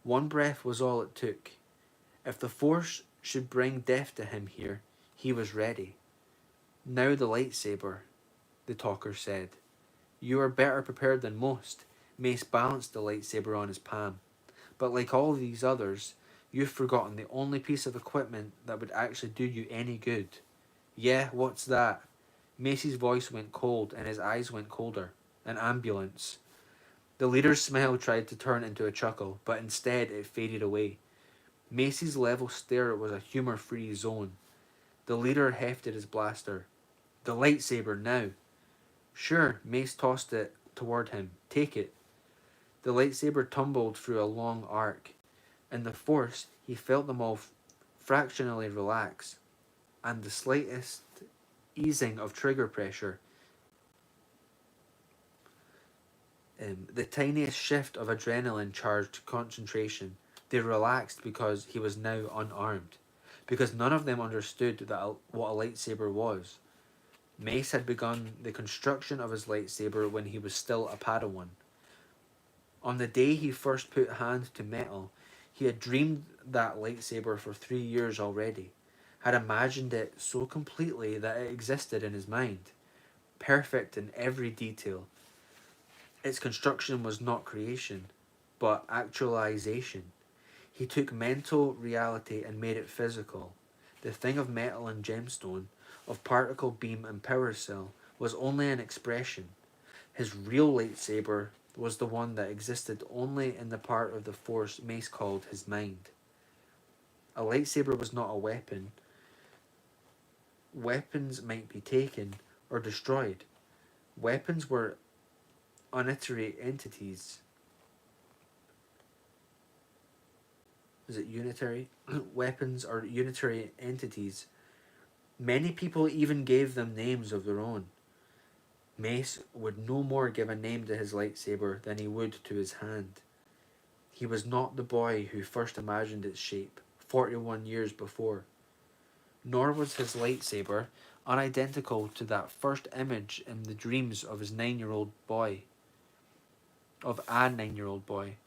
One breath was all it took. If the Force should bring death to him here, he was ready. Now the lightsaber, the talker said. You are better prepared than most. Mace balanced the lightsaber on his palm. But like all these others, you've forgotten the only piece of equipment that would actually do you any good. Yeah, what's that? Mace's voice went cold and his eyes went colder. An ambulance. The leader's smile tried to turn into a chuckle, but instead it faded away. Mace's level stare was a humor-free zone. The leader hefted his blaster. The lightsaber, now. Sure, Mace tossed it toward him. Take it. The lightsaber tumbled through a long arc. In the Force, he felt them all fractionally relax, and the slightest easing of trigger pressure The tiniest shift of adrenaline charged concentration. They relaxed because he was now unarmed. Because none of them understood what a lightsaber was. Mace had begun the construction of his lightsaber when he was still a Padawan. On the day he first put hand to metal, he had dreamed that lightsaber for 3 years already, had imagined it so completely that it existed in his mind, perfect in every detail. Its construction was not creation, but actualization. He took mental reality and made it physical. The thing of metal and gemstone, of particle beam and power cell, was only an expression. His real lightsaber was the one that existed only in the part of the force Mace called his mind. A lightsaber was not a weapon. Weapons might be taken or destroyed. Weapons were unitary entities. Is it unitary? Weapons are unitary entities. Many people even gave them names of their own. Mace would no more give a name to his lightsaber than he would to his hand. He was not the boy who first imagined its shape 41 years before. Nor was his lightsaber unidentical to that first image in the dreams of his 9-year-old boy. Of a 9-year-old boy.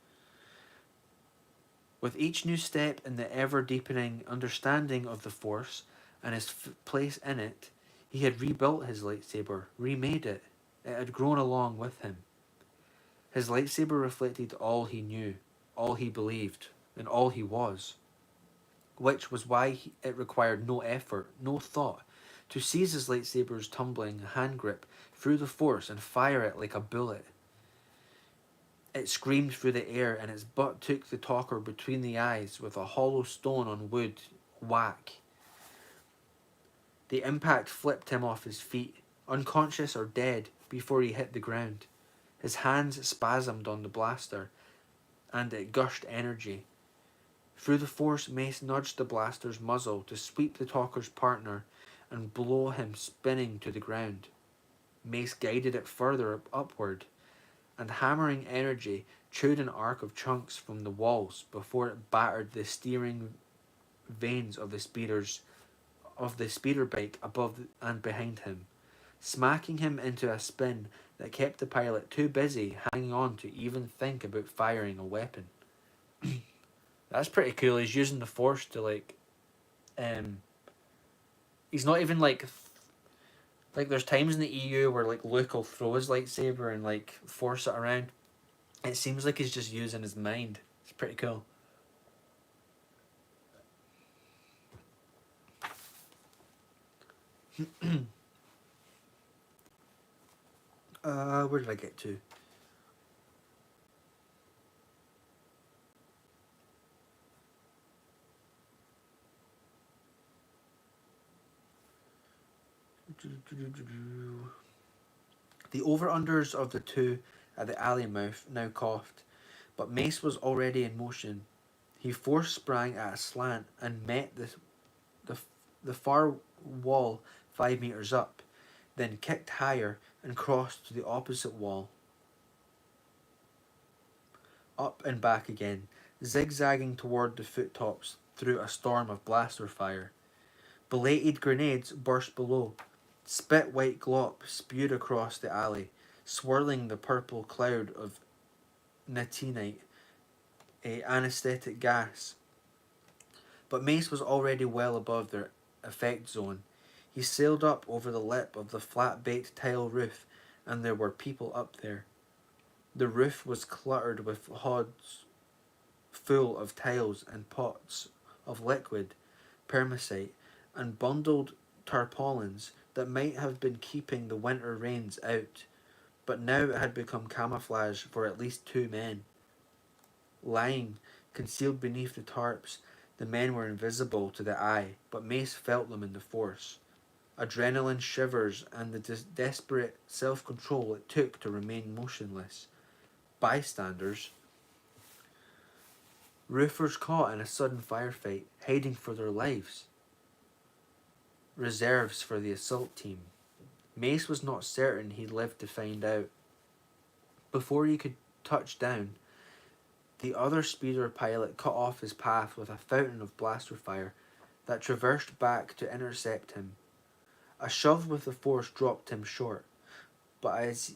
With each new step in the ever deepening understanding of the Force and his place in it, he had rebuilt his lightsaber, remade it. It had grown along with him. His lightsaber reflected all he knew, all he believed, and all he was. Which was why it required no effort, no thought, to seize his lightsaber's tumbling hand grip through the Force and fire it like a bullet. It screamed through the air, and its butt took the talker between the eyes with a hollow stone on wood whack. The impact flipped him off his feet, unconscious or dead, before he hit the ground. His hands spasmed on the blaster, and it gushed energy. Through the Force, Mace nudged the blaster's muzzle to sweep the talker's partner and blow him spinning to the ground. Mace guided it further upward, and hammering energy chewed an arc of chunks from the walls before it battered the steering vanes of the speeder bike above and behind him, smacking him into a spin that kept the pilot too busy hanging on to even think about firing a weapon. That's pretty cool. He's using the Force to he's not even like there's times in the EU where like Luke will throw his lightsaber and like force it around. It seems like he's just using his mind. It's pretty cool. Where did I get to? The over-unders of the two at the alley mouth now coughed, but Mace was already in motion. He force sprang at a slant and met the far wall 5 meters up, then kicked higher and crossed to the opposite wall. Up and back again, zigzagging toward the foottops through a storm of blaster fire. Belated grenades burst below. Spit white glop spewed across the alley, swirling the purple cloud of natinite, a anesthetic gas. But Mace was already well above their effect zone. He sailed up over the lip of the flat-baked tile roof, and there were people up there. The roof was cluttered with hods full of tiles and pots of liquid permacite and bundled tarpaulins that might have been keeping the winter rains out, but now it had become camouflage for at least 2 men. Lying, concealed beneath the tarps, the men were invisible to the eye, but Mace felt them in the Force. Adrenaline shivers and the desperate self-control it took to remain motionless. Bystanders. Roofers caught in a sudden firefight, hiding for their lives. Reserves for the assault team. Mace was not certain he'd live to find out. Before he could touch down, the other speeder pilot cut off his path with a fountain of blaster fire that traversed back to intercept him. A shove with the force dropped him short, but as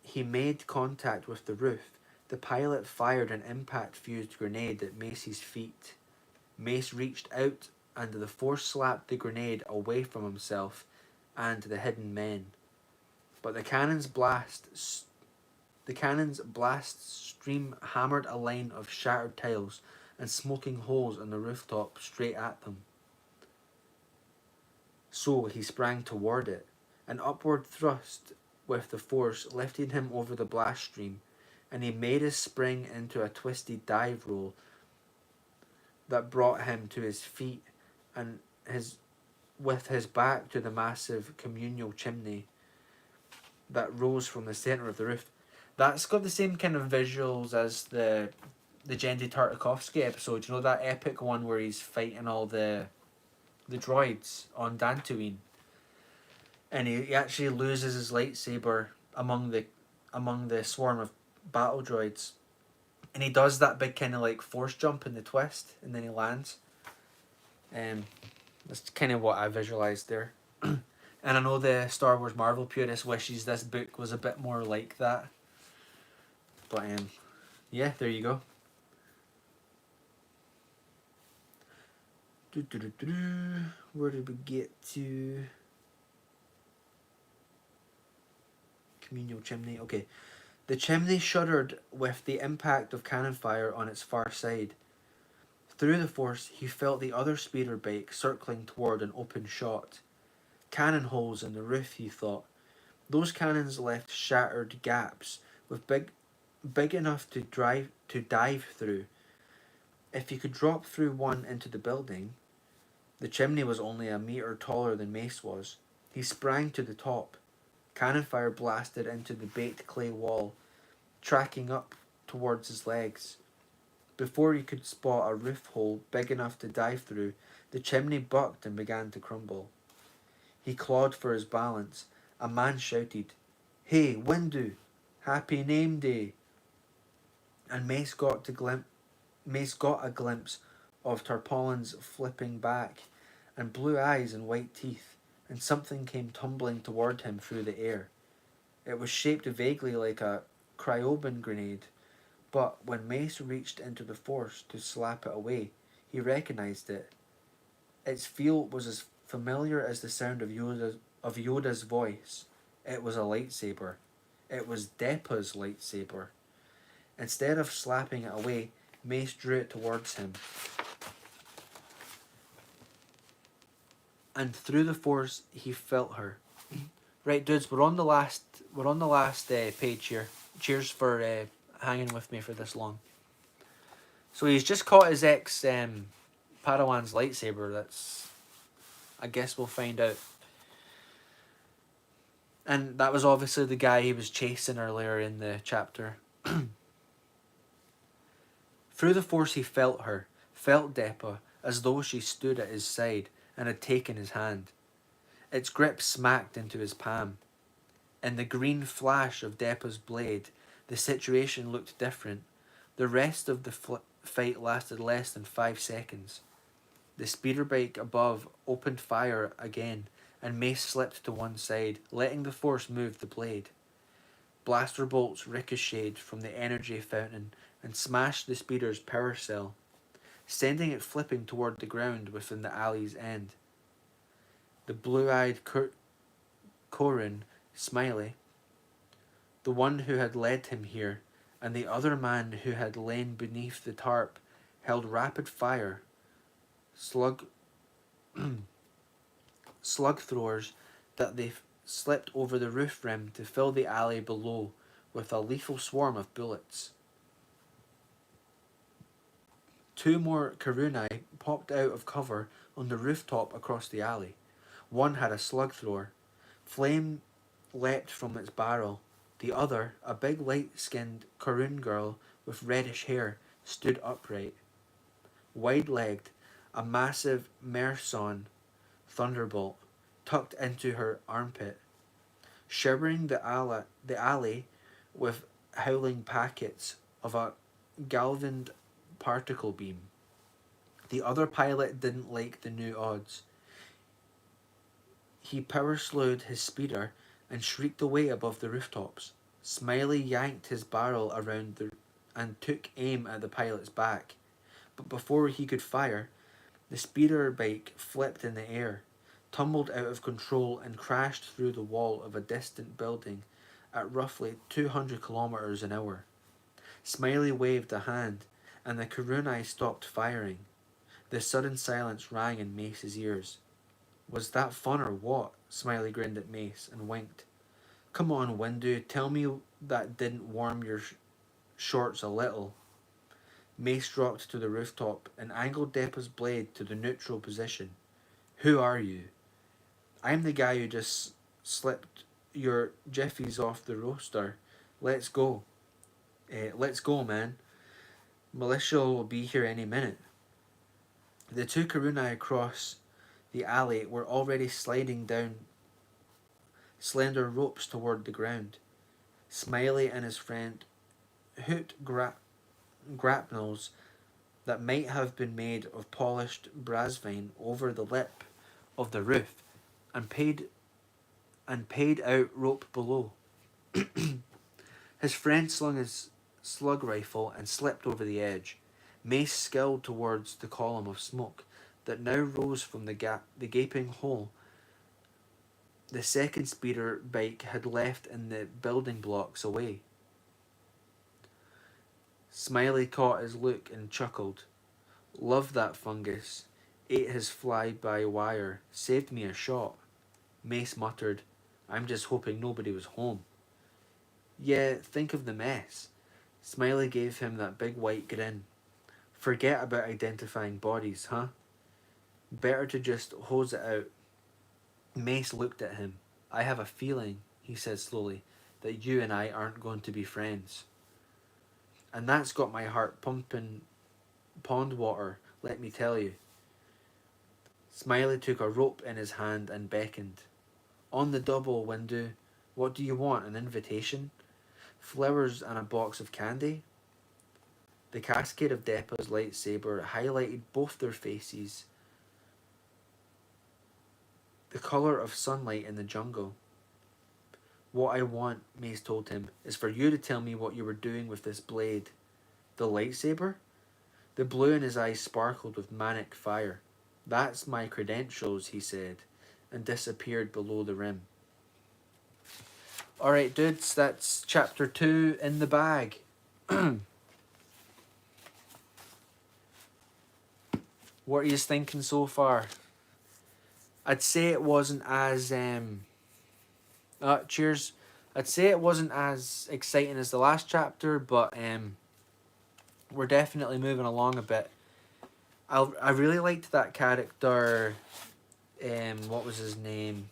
he made contact with the roof, the pilot fired an impact-fused grenade at Mace's feet. Mace reached out and the force slapped the grenade away from himself and the hidden men. But the cannon's blast stream hammered a line of shattered tiles and smoking holes in the rooftop straight at them. So he sprang toward it. An upward thrust with the force lifted him over the blast stream, and he made his spring into a twisted dive roll that brought him to his feet and with his back to the massive communal chimney that rose from the centre of the roof. That's got the same kind of visuals as the Genndy Tartakovsky episode. You know that epic one where he's fighting all the droids on Dantooine, and he actually loses his lightsaber among the swarm of battle droids, and he does that big kind of like force jump in the twist, and then he lands. That's kind of what I visualized there. And I know the Star Wars Marvel purist wishes this book was a bit more like that. But yeah, there you go. Where did we get to? Communal chimney. Okay. The chimney shuddered with the impact of cannon fire on its far side. Through the force, he felt the other speeder bike circling toward an open shot. Cannon holes in the roof, he thought. Those cannons left shattered gaps with big enough to dive through. If he could drop through one into the building, the chimney was only a metre taller than Mace was. He sprang to the top. Cannon fire blasted into the baked clay wall, tracking up towards his legs. Before he could spot a roof hole big enough to dive through, the chimney bucked and began to crumble. He clawed for his balance. A man shouted, "Hey, Windu! Happy name day!" And Mace got a glimpse of tarpaulins flipping back, and blue eyes and white teeth, and something came tumbling toward him through the air. It was shaped vaguely like a cryobin grenade, but when Mace reached into the force to slap it away, he recognized it. Its feel was as familiar as the sound of Yoda's voice. It was a lightsaber. It was Depa's lightsaber. Instead of slapping it away, Mace drew it towards him. And through the force, he felt her. Right, dudes, we're on the last page here. Cheers for hanging with me for this long. So he's just caught his ex Padawan's lightsaber. That's, I guess we'll find out. And that was obviously the guy he was chasing earlier in the chapter. Through the force he felt her, felt Depa, as though she stood at his side and had taken his hand. Its grip smacked into his palm. In the green flash of Depa's blade, the situation looked different. The rest of the fight lasted less than 5 seconds. The speeder bike above opened fire again, and Mace slipped to one side, letting the force move the blade. Blaster bolts ricocheted from the energy fountain and smashed the speeder's power cell, sending it flipping toward the ground within the alley's end. The blue-eyed Corin, Smiley, the one who had led him here, and the other man who had lain beneath the tarp, held rapid fire, slug throwers that they slipped over the roof rim to fill the alley below with a lethal swarm of bullets. 2 more Karunai popped out of cover on the rooftop across the alley. One had a slug thrower. Flame leapt from its barrel. The other, a big light-skinned Karun girl with reddish hair, stood upright. Wide-legged, a massive Merson thunderbolt tucked into her armpit. Shivering the alley with howling packets of a galvaned particle beam. The other pilot didn't like the new odds. He power slowed his speeder and shrieked away above the rooftops. Smiley yanked his barrel around and took aim at the pilot's back. But before he could fire, the speeder bike flipped in the air, tumbled out of control and crashed through the wall of a distant building at roughly 200 kilometers an hour. Smiley waved a hand, and the Kurunai stopped firing. The sudden silence rang in Mace's ears. Was that fun or what? Smiley grinned at Mace and winked. Come on, Windu, tell me that didn't warm your shorts a little. Mace dropped to the rooftop and angled Deppa's blade to the neutral position. Who are you? I'm the guy who just slipped your jiffies off the roaster. Let's go. Let's go, man. Militia will be here any minute. The two Karunai across the alley were already sliding down slender ropes toward the ground. Smiley and his friend hooked grapnels that might have been made of polished brassvine over the lip of the roof and paid out rope below. His friend slung his slug rifle and slipped over the edge. Mace scowled towards the column of smoke that now rose from the gaping hole the second speeder bike had left in the building blocks away. Smiley caught his look and chuckled. Love that fungus. Ate his fly-by-wire. Saved me a shot. Mace muttered, I'm just hoping nobody was home. Yeah, think of the mess. Smiley gave him that big white grin. Forget about identifying bodies, huh? Better to just hose it out. Mace looked at him. I have a feeling, he said slowly, that you and I aren't going to be friends. And that's got my heart pumping pond water, let me tell you. Smiley took a rope in his hand and beckoned. On the double, Windu. What do you want, an invitation? Flowers and a box of candy? The cascade of Deppa's lightsaber highlighted both their faces. The colour of sunlight in the jungle. What I want, Mace told him, is for you to tell me what you were doing with this blade. The lightsaber? The blue in his eyes sparkled with manic fire. That's my credentials, he said, and disappeared below the rim. Alright dudes, that's chapter 2 in the bag. What are you thinking so far? I'd say it wasn't as cheers. I'd say it wasn't as exciting as the last chapter, but we're definitely moving along a bit. I really liked that character. What was his name?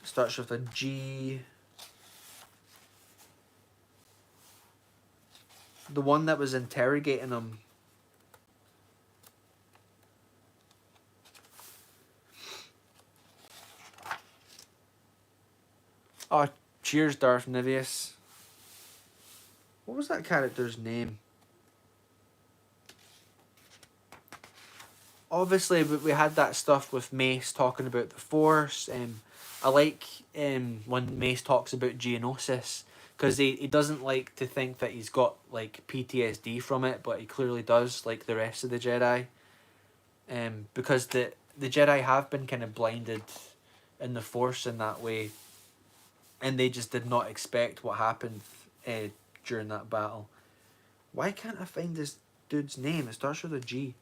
Starts with a G. The one that was interrogating him. Oh, cheers, Darth Nivius. What was that character's name? Obviously, we had that stuff with Mace talking about the Force. I like when Mace talks about Geonosis, because he doesn't like to think that he's got like PTSD from it, but he clearly does, like the rest of the Jedi. Because the Jedi have been kind of blinded in the Force in that way, and they just did not expect what happened during that battle. Why can't I find this dude's name? It starts with a G.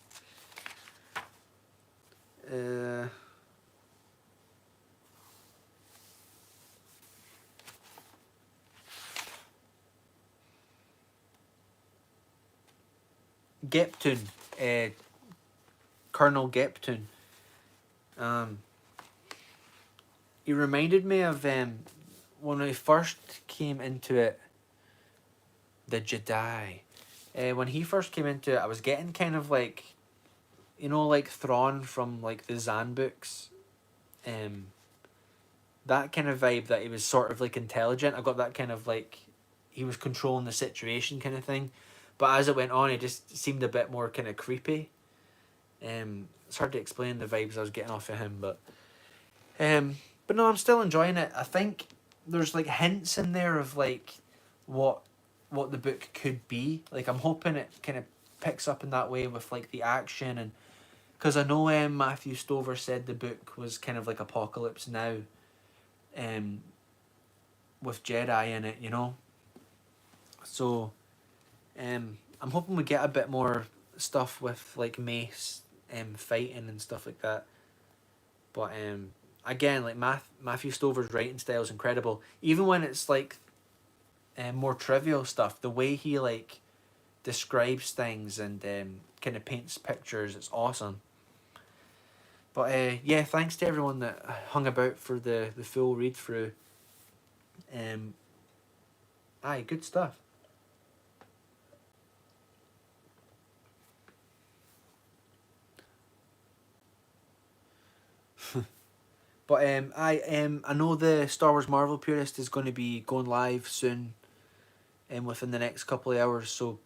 Geptun. Colonel Geptun. He reminded me of when I first came into it, the Jedi. When he first came into it, I was getting kind of like, you know, like Thrawn from like the Zan books. That kind of vibe, that he was sort of like intelligent. I got that kind of like he was controlling the situation kind of thing. But as it went on, it just seemed a bit more kind of creepy. It's hard to explain the vibes I was getting off of him, but no, I'm still enjoying it. I think there's like hints in there of like what the book could be. Like I'm hoping it kind of picks up in that way with like the action, and because I know Matthew Stover said the book was kind of like Apocalypse Now, with Jedi in it, you know. So, I'm hoping we get a bit more stuff with like Mace, fighting and stuff like that. But again, like Matthew Stover's writing style is incredible. Even when it's like, more trivial stuff, the way he like describes things and kind of paints pictures, it's awesome. But yeah, thanks to everyone that hung about for the full read through. Aye, good stuff. But I know the Star Wars Marvel Purist is going to be going live soon, within the next couple of hours. So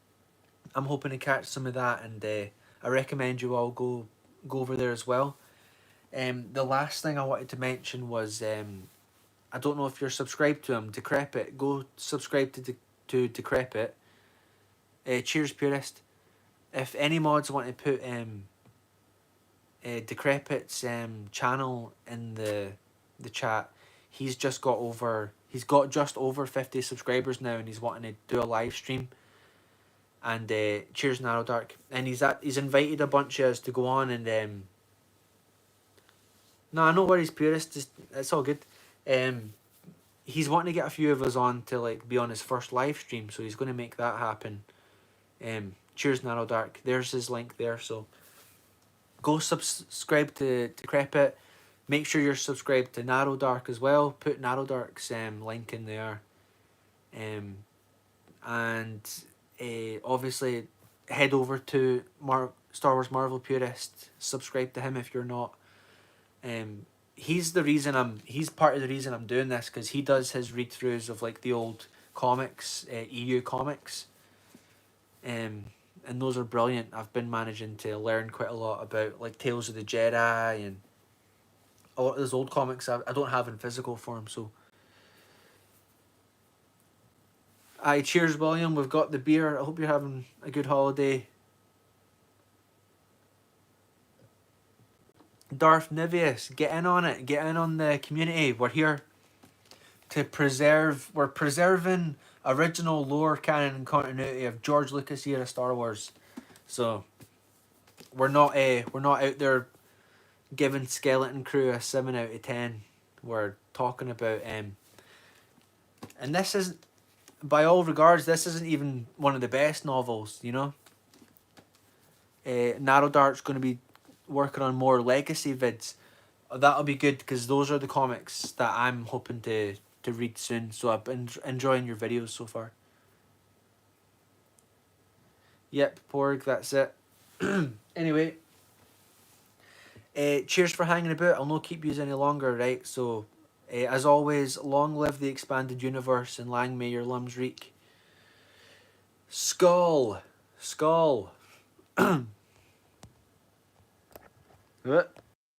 I'm hoping to catch some of that, and I recommend you all go over there as well. The last thing I wanted to mention was, I don't know if you're subscribed to him, Decrepit. Go subscribe to Decrepit. Cheers, Purist. If any mods want to put Decrepit's channel in the chat, he's got just over 50 subscribers now, and he's wanting to do a live stream. And cheers, Narrow Dark. And he's invited a bunch of us to go on, and no, no worries, Purist. It's all good. He's wanting to get a few of us on to like be on his first live stream, so he's going to make that happen. Cheers, Narrow Dark. There's his link there. So go subscribe to Decrepit. Make sure you're subscribed to Narrow Dark as well. Put Narrow Dark's link in there. And obviously head over to Star Wars Marvel Purist. Subscribe to him if you're not. He's part of the reason I'm doing this, because he does his read throughs of like the old comics, EU comics. And those are brilliant. I've been managing to learn quite a lot about like Tales of the Jedi and a lot of those old comics I don't have in physical form. So aye, cheers, William. We've got the beer. I hope you're having a good holiday. Darth Nivius, get in on it. Get in on the community. We're here to preserve. We're preserving original lore, canon, and continuity of George Lucas era Star Wars. So we're not out there giving Skeleton Crew a 7 out of 10. We're talking about and this is, by all regards, this isn't even one of the best novels, you know. Narrow Dark's going to be working on more legacy vids. That'll be good, because those are the comics that I'm hoping to read soon. So I've been enjoying your videos so far. Yep, Porg, that's it. Anyway, cheers for hanging about. I'll not keep you any longer, right? So, as always, long live the expanded universe, and lang may your limbs reek. Skull! Skull!